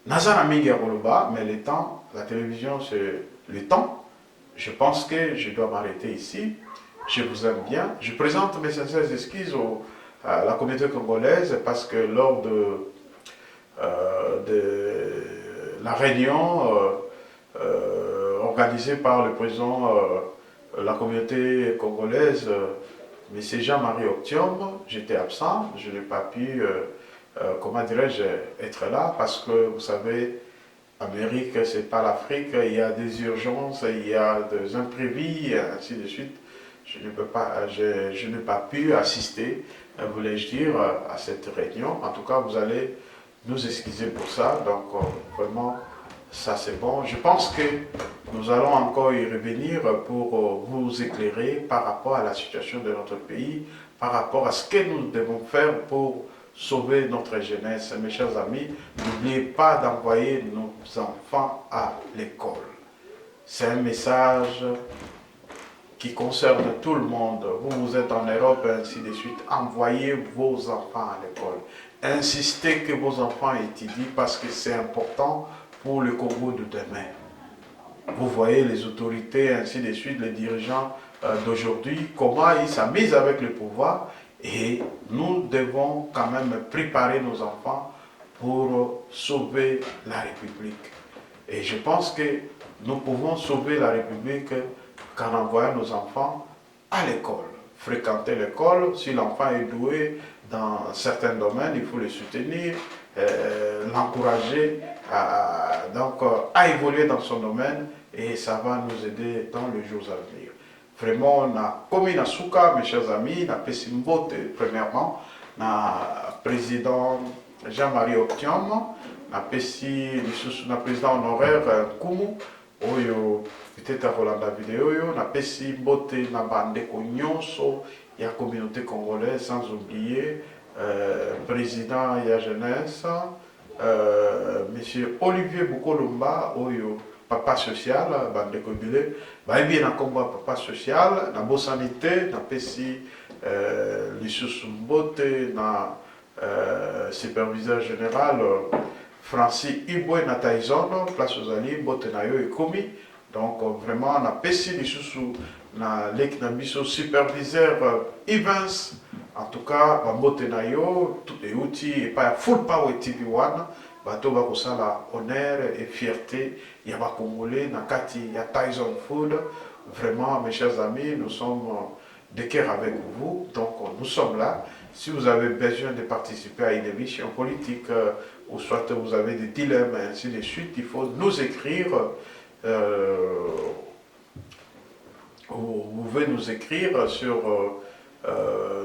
nazana mingi ya koloba, mais le temps, la télévision c'est le temps. Je pense que je dois m'arrêter ici. Je vous aime bien. Je présente mes sincères excuses à la communauté congolaise parce que lors de la réunion organisée par le président de la communauté congolaise, M. Jean-Marie Octium, j'étais absent, je n'ai pas pu, comment dirais-je, être là parce que vous savez, Amérique, c'est pas l'Afrique, il y a des urgences, il y a des imprévus, et ainsi de suite. Je n'ai pas pu assister, voulais-je dire, à cette réunion. En tout cas, vous allez nous excuser pour ça. Donc, vraiment, ça c'est bon. Je pense que nous allons encore y revenir pour vous éclairer par rapport à la situation de notre pays, par rapport à ce que nous devons faire pour sauver notre jeunesse. Mes chers amis, n'oubliez pas d'envoyer nos enfants à l'école. C'est un message qui concerne tout le monde. Vous êtes en Europe, ainsi de suite. Envoyez vos enfants à l'école. Insistez que vos enfants étudient parce que c'est important pour le Congo de demain. Vous voyez les autorités, ainsi de suite, les dirigeants d'aujourd'hui, comment ils s'amusent avec le pouvoir. Et nous devons quand même préparer nos enfants pour sauver la République. Et je pense que nous pouvons sauver la République qu'en envoyant nos enfants à l'école. Fréquenter l'école, si l'enfant est doué dans certains domaines, il faut le soutenir, l'encourager à évoluer dans son domaine et ça va nous aider dans les jours à venir. Vraiment, on a commis na souka, mes chers amis, na Pessimbote, premièrement, na président Jean-Marie Octium, na président honoraire Kumu, oyo, peut-être à Rolanda vidéo, na Pessimbote, na Bandeko Nyonso, il y a la communauté congolaise, sans oublier, président ya jeunesse, monsieur Olivier Bukolomba, oyo, papa social, bandeko bile, baebi na kombo papa social, na bo sanité, na pesi lisusu mbote, na superviseur général Francis Ibwe na Taizono, place ozali, mbote na yo ekomi. Donc vraiment na pesi lisusu na lek na biso superviseur Evans, en tout cas, mbote na yo, tout les outils et pas full power TV1. Bato bakosala honneur et fierté, il y a ba Congolais, Nakati, il y a Tyson Food. Vraiment, mes chers amis, nous sommes de cœur avec vous. Donc, nous sommes là. Si vous avez besoin de participer à une émission politique, ou soit vous avez des dilemmes, et ainsi de suite, il faut nous écrire. Vous pouvez nous écrire sur.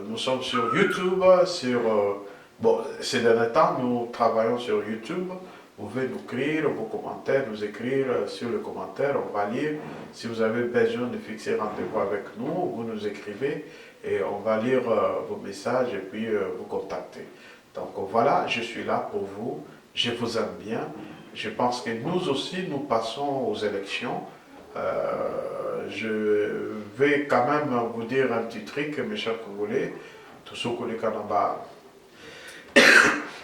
Nous sommes sur YouTube, sur. Bon, ces derniers temps, nous travaillons sur YouTube. Vous pouvez nous écrire vos commentaires, nous écrire sur le commentaire, on va lire. Si vous avez besoin de fixer rendez-vous avec nous, vous nous écrivez et on va lire vos messages et puis vous contacter. Donc voilà, je suis là pour vous, je vous aime bien. Je pense que nous aussi, nous passons aux élections. Je vais quand même vous dire un petit truc, mes chers Congolais, tous ceux qui sont Kanaba.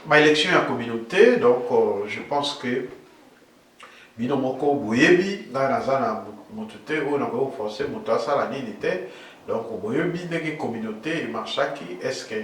Ma élection à la communauté, donc je pense que binomoko boyebi na nazana mutute ou na ko forcer mutasa la nini te, donc boyebi de communauté marchaki est-ce que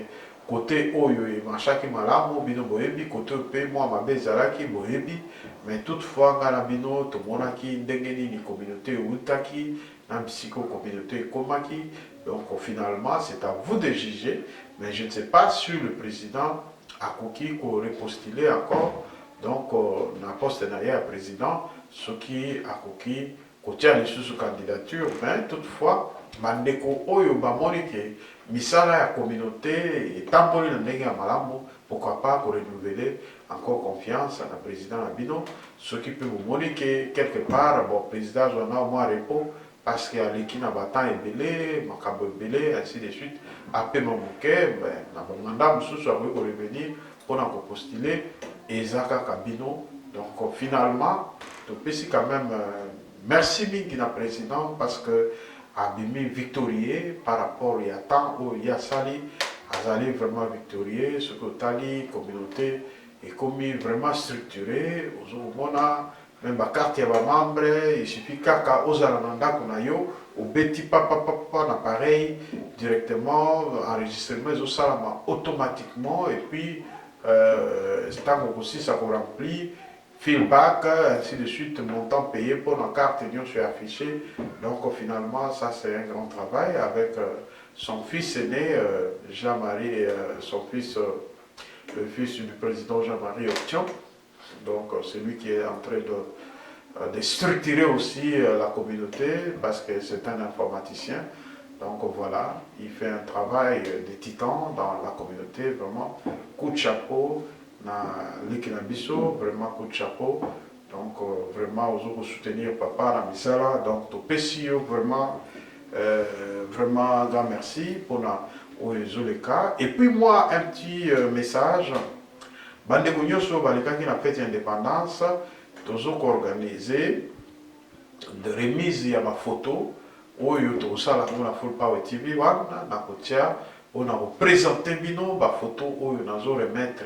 côté oyo et machaki malamu bino boyebi côté pe moi mabe ezalaki boyebi mais toutefois ngana bino tomonaki ndenge nini communauté eutaki na bisiko communauté ekomaki. Donc finalement c'est à vous de juger, mais je ne sais pas si le président a koki ko repostuler encore donc na poste na ye ya président ce qui a koki kotia lisusu candidature. Mais toutefois bandeko oyo bamoni ke misala ya communauté etamboli na ndenge ya malamu, pourquoi pas ko renouveler encore confiance na président na bino, ce qui peut vous moni ke quelque part bon président zona au moins repos parce qu'il y a l'équipe na batan ebele makambo ebele ainsi de suite après mon moke na mandat mususu akoki ko revenir pour ko postuler ezaka kabino. Donc finalement topesi quand même merci mingi na président parce que abimi victorieux par rapport à temps où il y a sali azali vraiment victorieux ce que tali communauté est comme vraiment structuré ozomona même ba carte ya ba membre il suffit kaka ozala na ndako na yo obeti papa na pareil directement enregistrement ezosalama automatiquement et puis ntango aussi ça remplit feedback, ainsi de suite, montant payé pour la carte et sur affiché. Donc finalement, ça c'est un grand travail avec son fils aîné, Jean-Marie, son fils, le fils du président Jean-Marie Option. Donc c'est lui qui est en train de structurer aussi la communauté parce que c'est un informaticien. Donc voilà, il fait un travail de titan dans la communauté, vraiment, coup de chapeau. Na l'Ikinabiso, vraiment coup de chapeau. Donc vraiment, aux soutenir papa, la misala. Donc, au PCO, vraiment, vraiment, grand merci pour les cas. Et puis moi, un petit message. Bande Gounyoso, Balika qui a fait l'indépendance, tous organisé de remise à ma photo. Où il y a ça, la Full Power TV, on a présenté ma photo, où il y a remettre.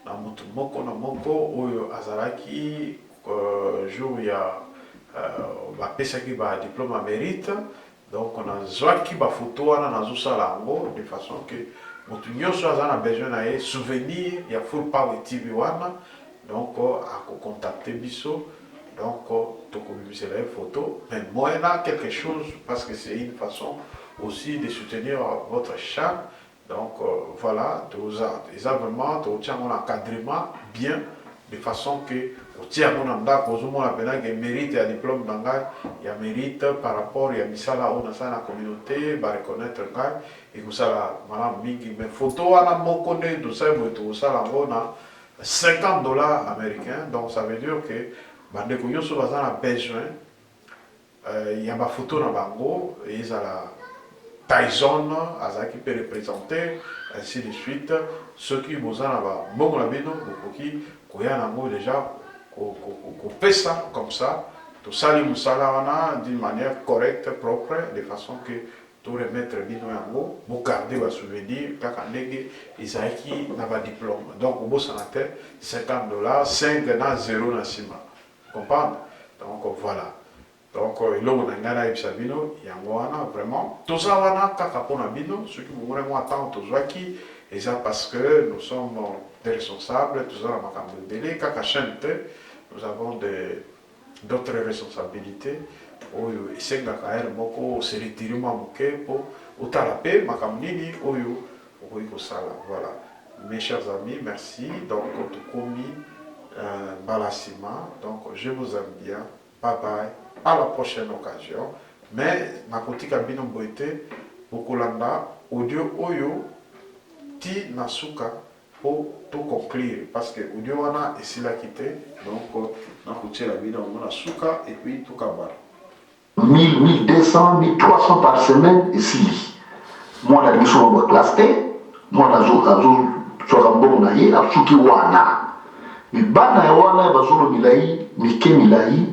Na mutu moko na moko oyo azalaki jour ya bapesaki ba diplôme à mérite, donc on a zwaki ba photo wana nazosala yango de façon que mutu nyonso aza na besoin na ye souvenir ya Full Power TV wana donc akocontacte biso donc tokobimisela ye photo mais moyena quelque chose parce que c'est une façon aussi de soutenir votre chaîne. Donc voilà, ils ont vraiment un encadrement bien, de façon que au tiers mon anda, il y a mérite, il y a diplôme d'anga, il y a mérite par rapport à misala on a ça la communauté, va reconnaître nga et que ça madame mingi mais photo à la mokone de ça tout ça là on a $50 américains, donc ça veut dire que bande ko yoso bazana besoin il y a ma photo na bango et ils a la Tyson, qui peut représenter, ainsi de suite. Ceux qui vous en ont bon la bino, qui ont déjà fait ça comme ça, tout ça, les moussala d'une manière correcte, propre, de façon que tout remettre bino en haut, vous gardez vos souvenirs, quand ils ont un diplôme. Donc, au bout de la tête, $50, 5 dans 0 dans 6 mois. Vous comprenez? Donc, voilà. Donc, il y a vraiment tout ça, ceux qui vont vraiment attendre tout ça, et ça parce que nous sommes des responsables, tout ça, nous avons d'autres responsabilités. C'est voilà. Mes chers amis, merci. Donc, Balasima. Donc, je vous aime bien. Bye bye. À la prochaine occasion. Mais ma petite cabine en boité pour Kolanda audio oyo ti nasuka pour tout conclure parce que audio wana ici la quitté donc na côté la vie on nasuka et puis tout kabar 1000, 1200, 1300 par semaine ici. Moi la mission doit classer. Moi la zo sur la bonne naïe la suki wana. Mi bana wana bazolo milai mike milai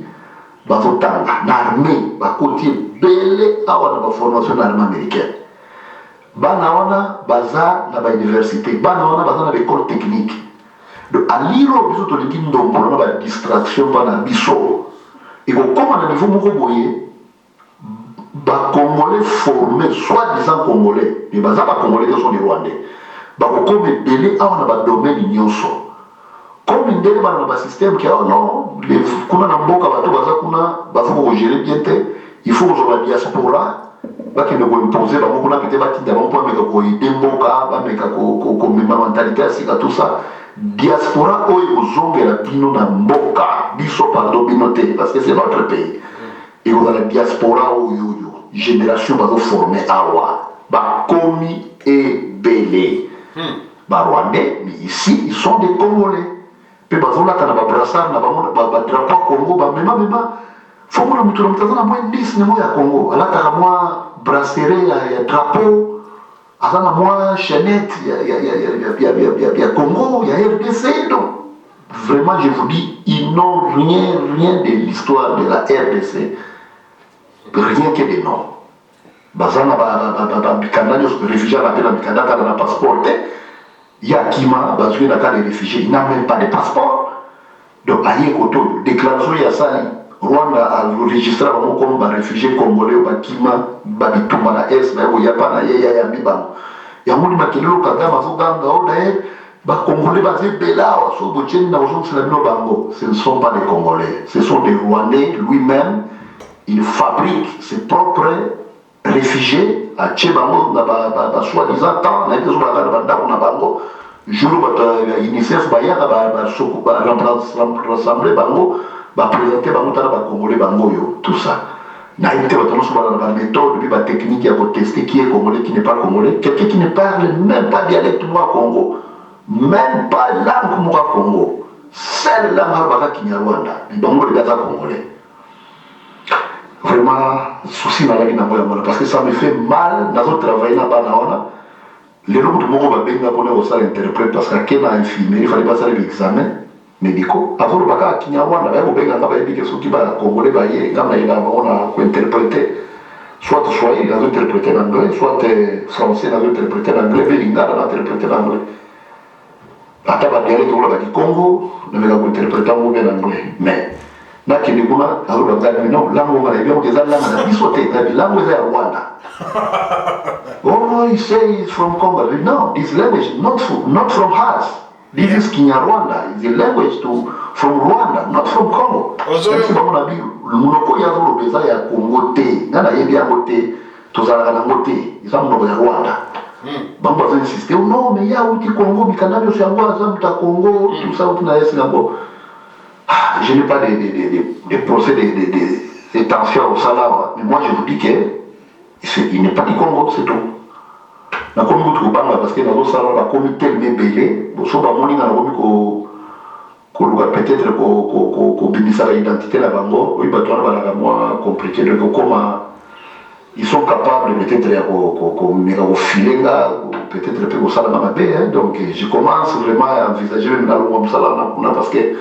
bazotanga na armée bakoti bele awa na formation na armée américaine bana wana baza na ba université bana wana baza na école technique donc aliro biso to leki ndombo na ba distraction bana biso et ko koma na niveau moko boye ba congolais formés soi-disant congolais mais baza ba congolais qui sont des rwandais bakokomi ebele awa na badomaine nyonso comme ndenge bana na basystème ke awa non kuna na mboka bato baza kuna baza kokogere bien te il faut kozwa badiaspora bakende koimpose bango kuna pete batinda bango mpo bameka koide mboka bameka komema mentalité ya sika tout ça diaspora oyo kozongela bino na mboka biso pardon bino te parce que c'est notre pays ekozala diaspora oyo génération bazoforme awa bakomi ebele barwandais mais ici ils sont des congolais mpe bazolata na babrassard na badrapo ya congo bamemamema fomona moto na moto aza na mwa indisne mo ya congo alataka mwa brasserie ya drapeau aza na mwa chaînette ya congo ya RDC donc vraiment je vous dis ils n'ont rien de l'histoire de la RDC rien que des noms baza na bikanda nyonso réfugié bape na bikanda kaka na passeport te ya kima bazwi na cas de réfugié il n'a même pas de passeport donc aye koto déclaration ya sali Rwanda a enregistré bango comme baréfugié congolais bakima babitumba na est bayekoya mpa na ye yayambi bango yango ni makelelo kagame azoganga o d'ailleurs bacongolais baza ebele awa so botieni na kozongisela bino bango ce ne sont pas des congolais ce sont des rwandais lui-même il fabrique ses propres réfugiés atie bango na soi-disant temps na yebi ezolaka na bandako na bango jour bato ya unicef bayaka rassemble bango baprésente bango tala bacongolais bango oyo tout ça na yebi te bato nyonso bana na baméthode mpe batechnique ya kotester qui est congolais qui n'est pas congolais quelqu'un qui ne parle même pas dialecte moko ya congo même pas langue moko ya congo seule langue alobaka kinyarwanda bango debi aza congolais vraiment souci nalaki nango yango parce que ça me fait mal nazotravaille na bana wana lelo moto moko babenga mpona kosala interprète parce que ake na infirmerie fallait basala baexamen médicaux azolobaka kinyarwanda baya kobenga nga bayebi ke soki bacongolais baye nga nayela bango na kointerpréter soit swahili nazointerpréter en anglais soit français nazointerpréter en anglais mpe lingala nainterpréter en anglais ata badialecte okola bakikongo nameka kointerpréter yango mpe en anglais mais nakende kuna azolobaka non langue nga nayebi yango eza langue na biso te langue eza ya rwanda oh no he say he's from Congo no this language not from us. This is Kinyarwanda, it's a language from Rwanda, not from Congo. Kasi bango na bi munoko ya zolo beza ya Congo te, ngana yebi yango te, tozalaka nango te, isa munoko ya Rwanda. Bango bazo insister, non mais ya uti Congo bikanda byo yango aza muta Congo, tout ça uti na yesi nango. Je n'ai pas de procès de tension au salaire, mais moi je vous dis que il n'est pas du Congo, c'est tout. Na komi kutu kubanga parce que nazosala bakomi tellement ebele boso bamoninga na komi koluka peut-être kobimisaka identité na bango oyo bato wana balaka mwa compliqué donc okoma ils sont capables peut-être ya komeka kofilenga peut-être mpe kosalanga mabe donc je commence vraiment à envisager même nalongwa mosala na kuna parce que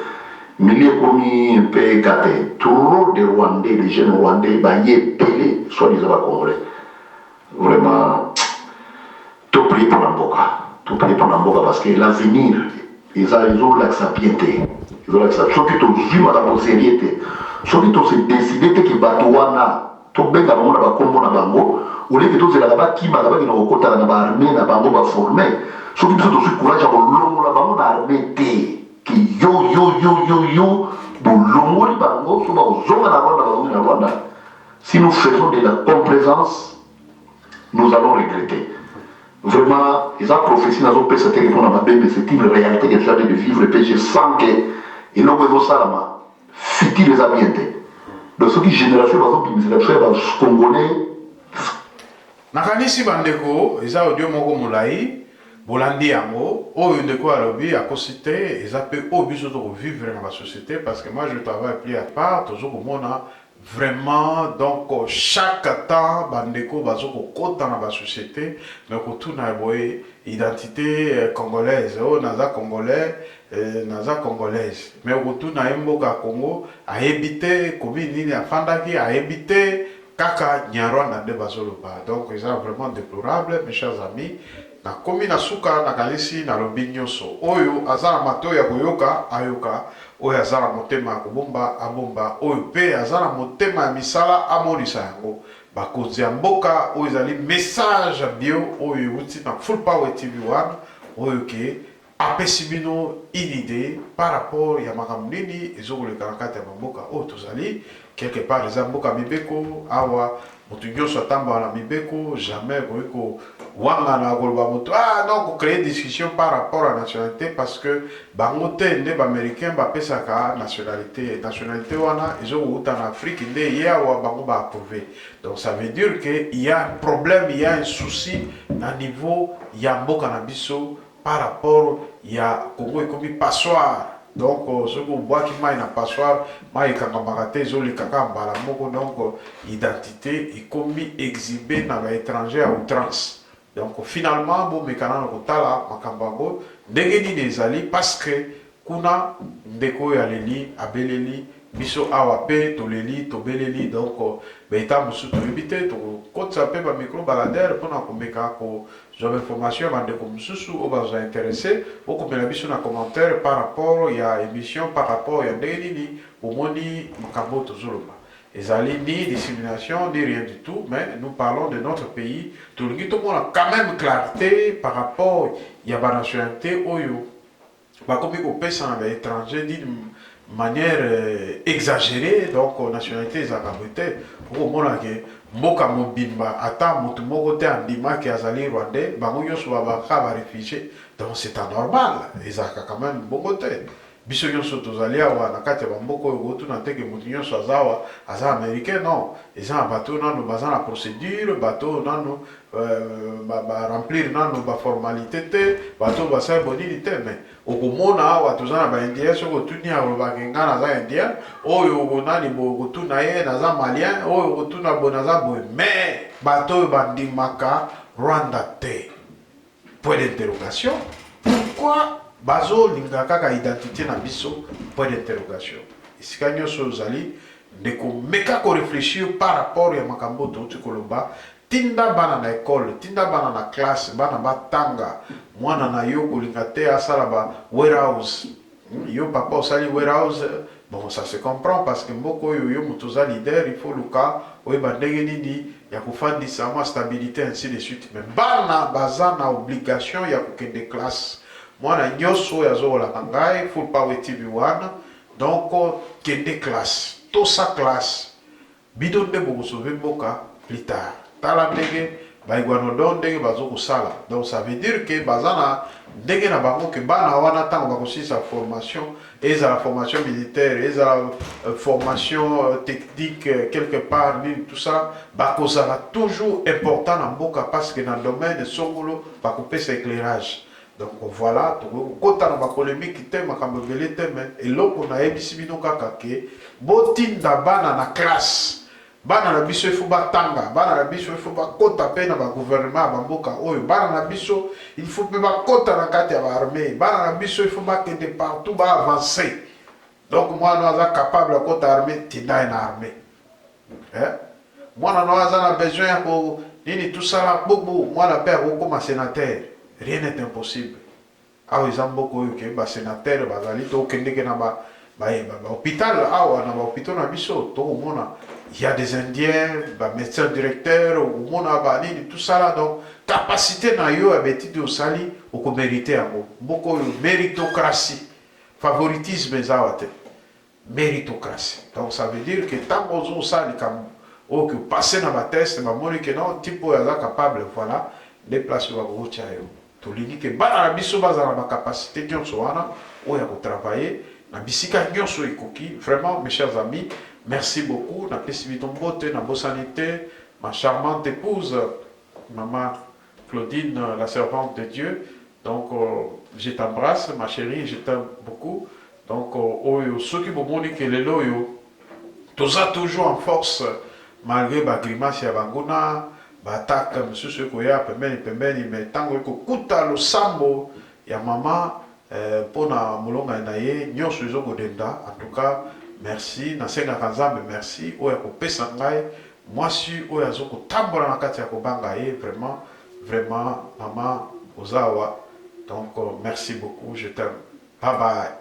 milieu ekomi mpe gate trop de rwandais de jeunes rwandais baye ebele soi-disant bacongolais vraiment tout prier pour la mboka parce que l'avenir ils ont l'accepté ils ont l'accepté soki tozwi makambo serie te soki tose décide te ke bato wana tobenga bango na bakombo na bango oleke tozelaka bakimaka bakina kokotaka na baarmée na bango baforme soki biso tozwi courage ya kolongola bango na armée te ke yo bolongoli bango so bakozonga na rwanda bazongi na rwanda si nous faisons de la complaisance nous allons regretter. Vraiment, ils ont prophétie dans un c'était pour ma mais c'est une réalité que je suis de vivre et je sens que ils n'ont pas ça là fiti les ambientés. Donc ceux qui génération par exemple les congolais nakanisi bandeko eza audio moko molai bolandi yango oyo ndeko alobi akosite eza pe obiso to vivre dans la société parce que moi je travaille plus à part toujours au monde vraiment donc chaque temps bandeko bazoko kota na ba société mais kotuna boye identité congolaise o naza congolais naza congolaise mais kotuna mboka Congo a habité kobi nini afandaki a habité kaka nyarwanda de bazoloba donc c'est vraiment déplorable mes chers amis na komi na suka na kalisi na lobi nyonso oyo azala mato ya koyoka ayoka oyo azala motema kobomba abomba oyo pe azala motema ya misala amonisa yango bakonzi ya mboka oyo ezali message bio oyo euti na Full Power TV 1 oyo ke apesi bino une idée par rapport ya makambo nini ezokoleka na kati ya bamboka oyo tozali quelque part eza mboka mibeko awa moto nyonso atambola na mibeko jamais koki kowangana koloba moto non kocréer discussion par rapport à nationalité parce que bango te nde baaméricain bapesaka nationalité wana ezokouta na afrique nde ye awa bango baapprouve. Donc ça veut dire que il y a un problème, il y a un souci na niveau ya mboka na biso par rapport ya Congo ekomi passoire. Donc ce que bois qui m'a une passoire mai ekangambaka te ezolekaka mbala moko. Donc identité ekomi exhibé na baétranger à outrance. Donc finalement bomekana na kotala makambo yango ndenge nini ezali parce que kuna ndeko oyo aleli abeleli biso awa pe toleli tobeleli. Donc baeta mosusu toyebi te tokotisa mpe bamicro baladere mpona komeka kozwa information ya bandeko mosusu oyo bazwa intéressé okomela biso na commentaire par rapport ya émission par rapport ya ndenge nini omoni makambo oyo tozoloba. Ezali ni discrimination ni rien du tout, mais nous parlons de notre pays. Tout le monde a quand même clarté par rapport à la nationalité oyo. Comme il peut à l'étranger d'une manière exagérée, donc nationalité est agabité. Pour moi là que mboka mobimba ata mutu moko te andima ki azali rwandais, bango nyonso ba réfugié. Donc c'est anormal. Ezaka quand même bongote. Biso nyonso tozali awa na kati ya bamboka oyo kotuna te ke motu nyonso azawa aza américain. Non, eza na bato nano baza na procédure, bato nano remplir nano baformalité te, bato basali bonini te. Mais okomona awa toza na baindien soki otuni alobaki nga naza indien, oyo okonani boye kotuna ye naza malien, oyo okotuna boye naza boye. Mais bato oyo bandimaka Rwanda te. Point d'interrogation. Pourquoi bazo linga kaka identité na biso? Point d'interrogation. Esika nyonso ozali ndeko meka ko réfléchir par rapport ya makambo touti koloba. Tinda bana na école, tinda bana na classe, bana batanga mwana na yo kolinga te asala ba warehouse. Yo papa osali warehouse, bon ça se comprend parce que mboko yo mutuza leader, il faut luka oyeba ndenge nini ya kofandisa ma stabilité ainsi de suite. Mais bana baza na obligation ya kokende classe. Mwana nyonso ya zola kangai full power TV 1. Donc kende classe, to sa classe. Bidon de boko sauver mboka plus tard. Tala ndenge baigwano don ndenge bazo kosala. Donc ça veut dire que bazana ndenge na bango ke bana wana tango bakosisa formation, eza la formation militaire, eza la formation technique quelque part, tout ça bakozala toujours important na mboka parce que dans le domaine de songolo bakopesa éclairage. Donc voilà, kota na bapolémique te makambo vele te mais eloko na yebisi bino kaka ke botinda bana na classe. Bana na biso ifo batanga, bana na biso ifo bakota pe na ba gouvernement ba mboka oyo, bana na biso il faut pe bakota na kati ya ba armée, bana na biso ifo bakende partout ba avancer. Donc moi nous sommes capable de kota armée tinda na armée. Moi nous avons besoin ya ko nini tout ça là bobo, moi na père comme sénateur. Rien n'est impossible. Ah oui, zamboko yo ke ba sénateur bazali to kende ke na ba hôpital awa na ba hôpital na biso to mona il y a des indiens, ba médecin directeur ou mona ba nini tout ça là. Donc capacité na yo abeti de sali o ko mériter yango. Boko méritocratie, favoritisme zawate. Méritocratie. Donc ça veut dire que tant qu'on sali comme o que passer na ba test ba moni que non type ya capable voilà les places va ko chayo. Tolini ke bana na biso bazala ba capacité nyonso wana oya ko travailler na bisika nyonso ikoki. Vraiment mes chers amis, merci beaucoup na pesi bitombote na bosanité, ma charmante épouse maman Claudine, la servante de Dieu. Donc je t'embrasse ma chérie, je t'aime beaucoup. Donc oyo soki bomoni ke lelo yo toza toujours en force malgré ba grimace ya banguna bataka mosusu ekoya pembeni mais ntango ekokuta losambo ya mama mpona molonga na ye nyonso ezokodenda. En tout cas merci, nasengaka nzambe merci oyo akopesa ngai mwasi oyo azokotambola na kati ya kobanga ye. Vraiment mama ozawa. Donc merci beaucoup, je t'aime, bye bye.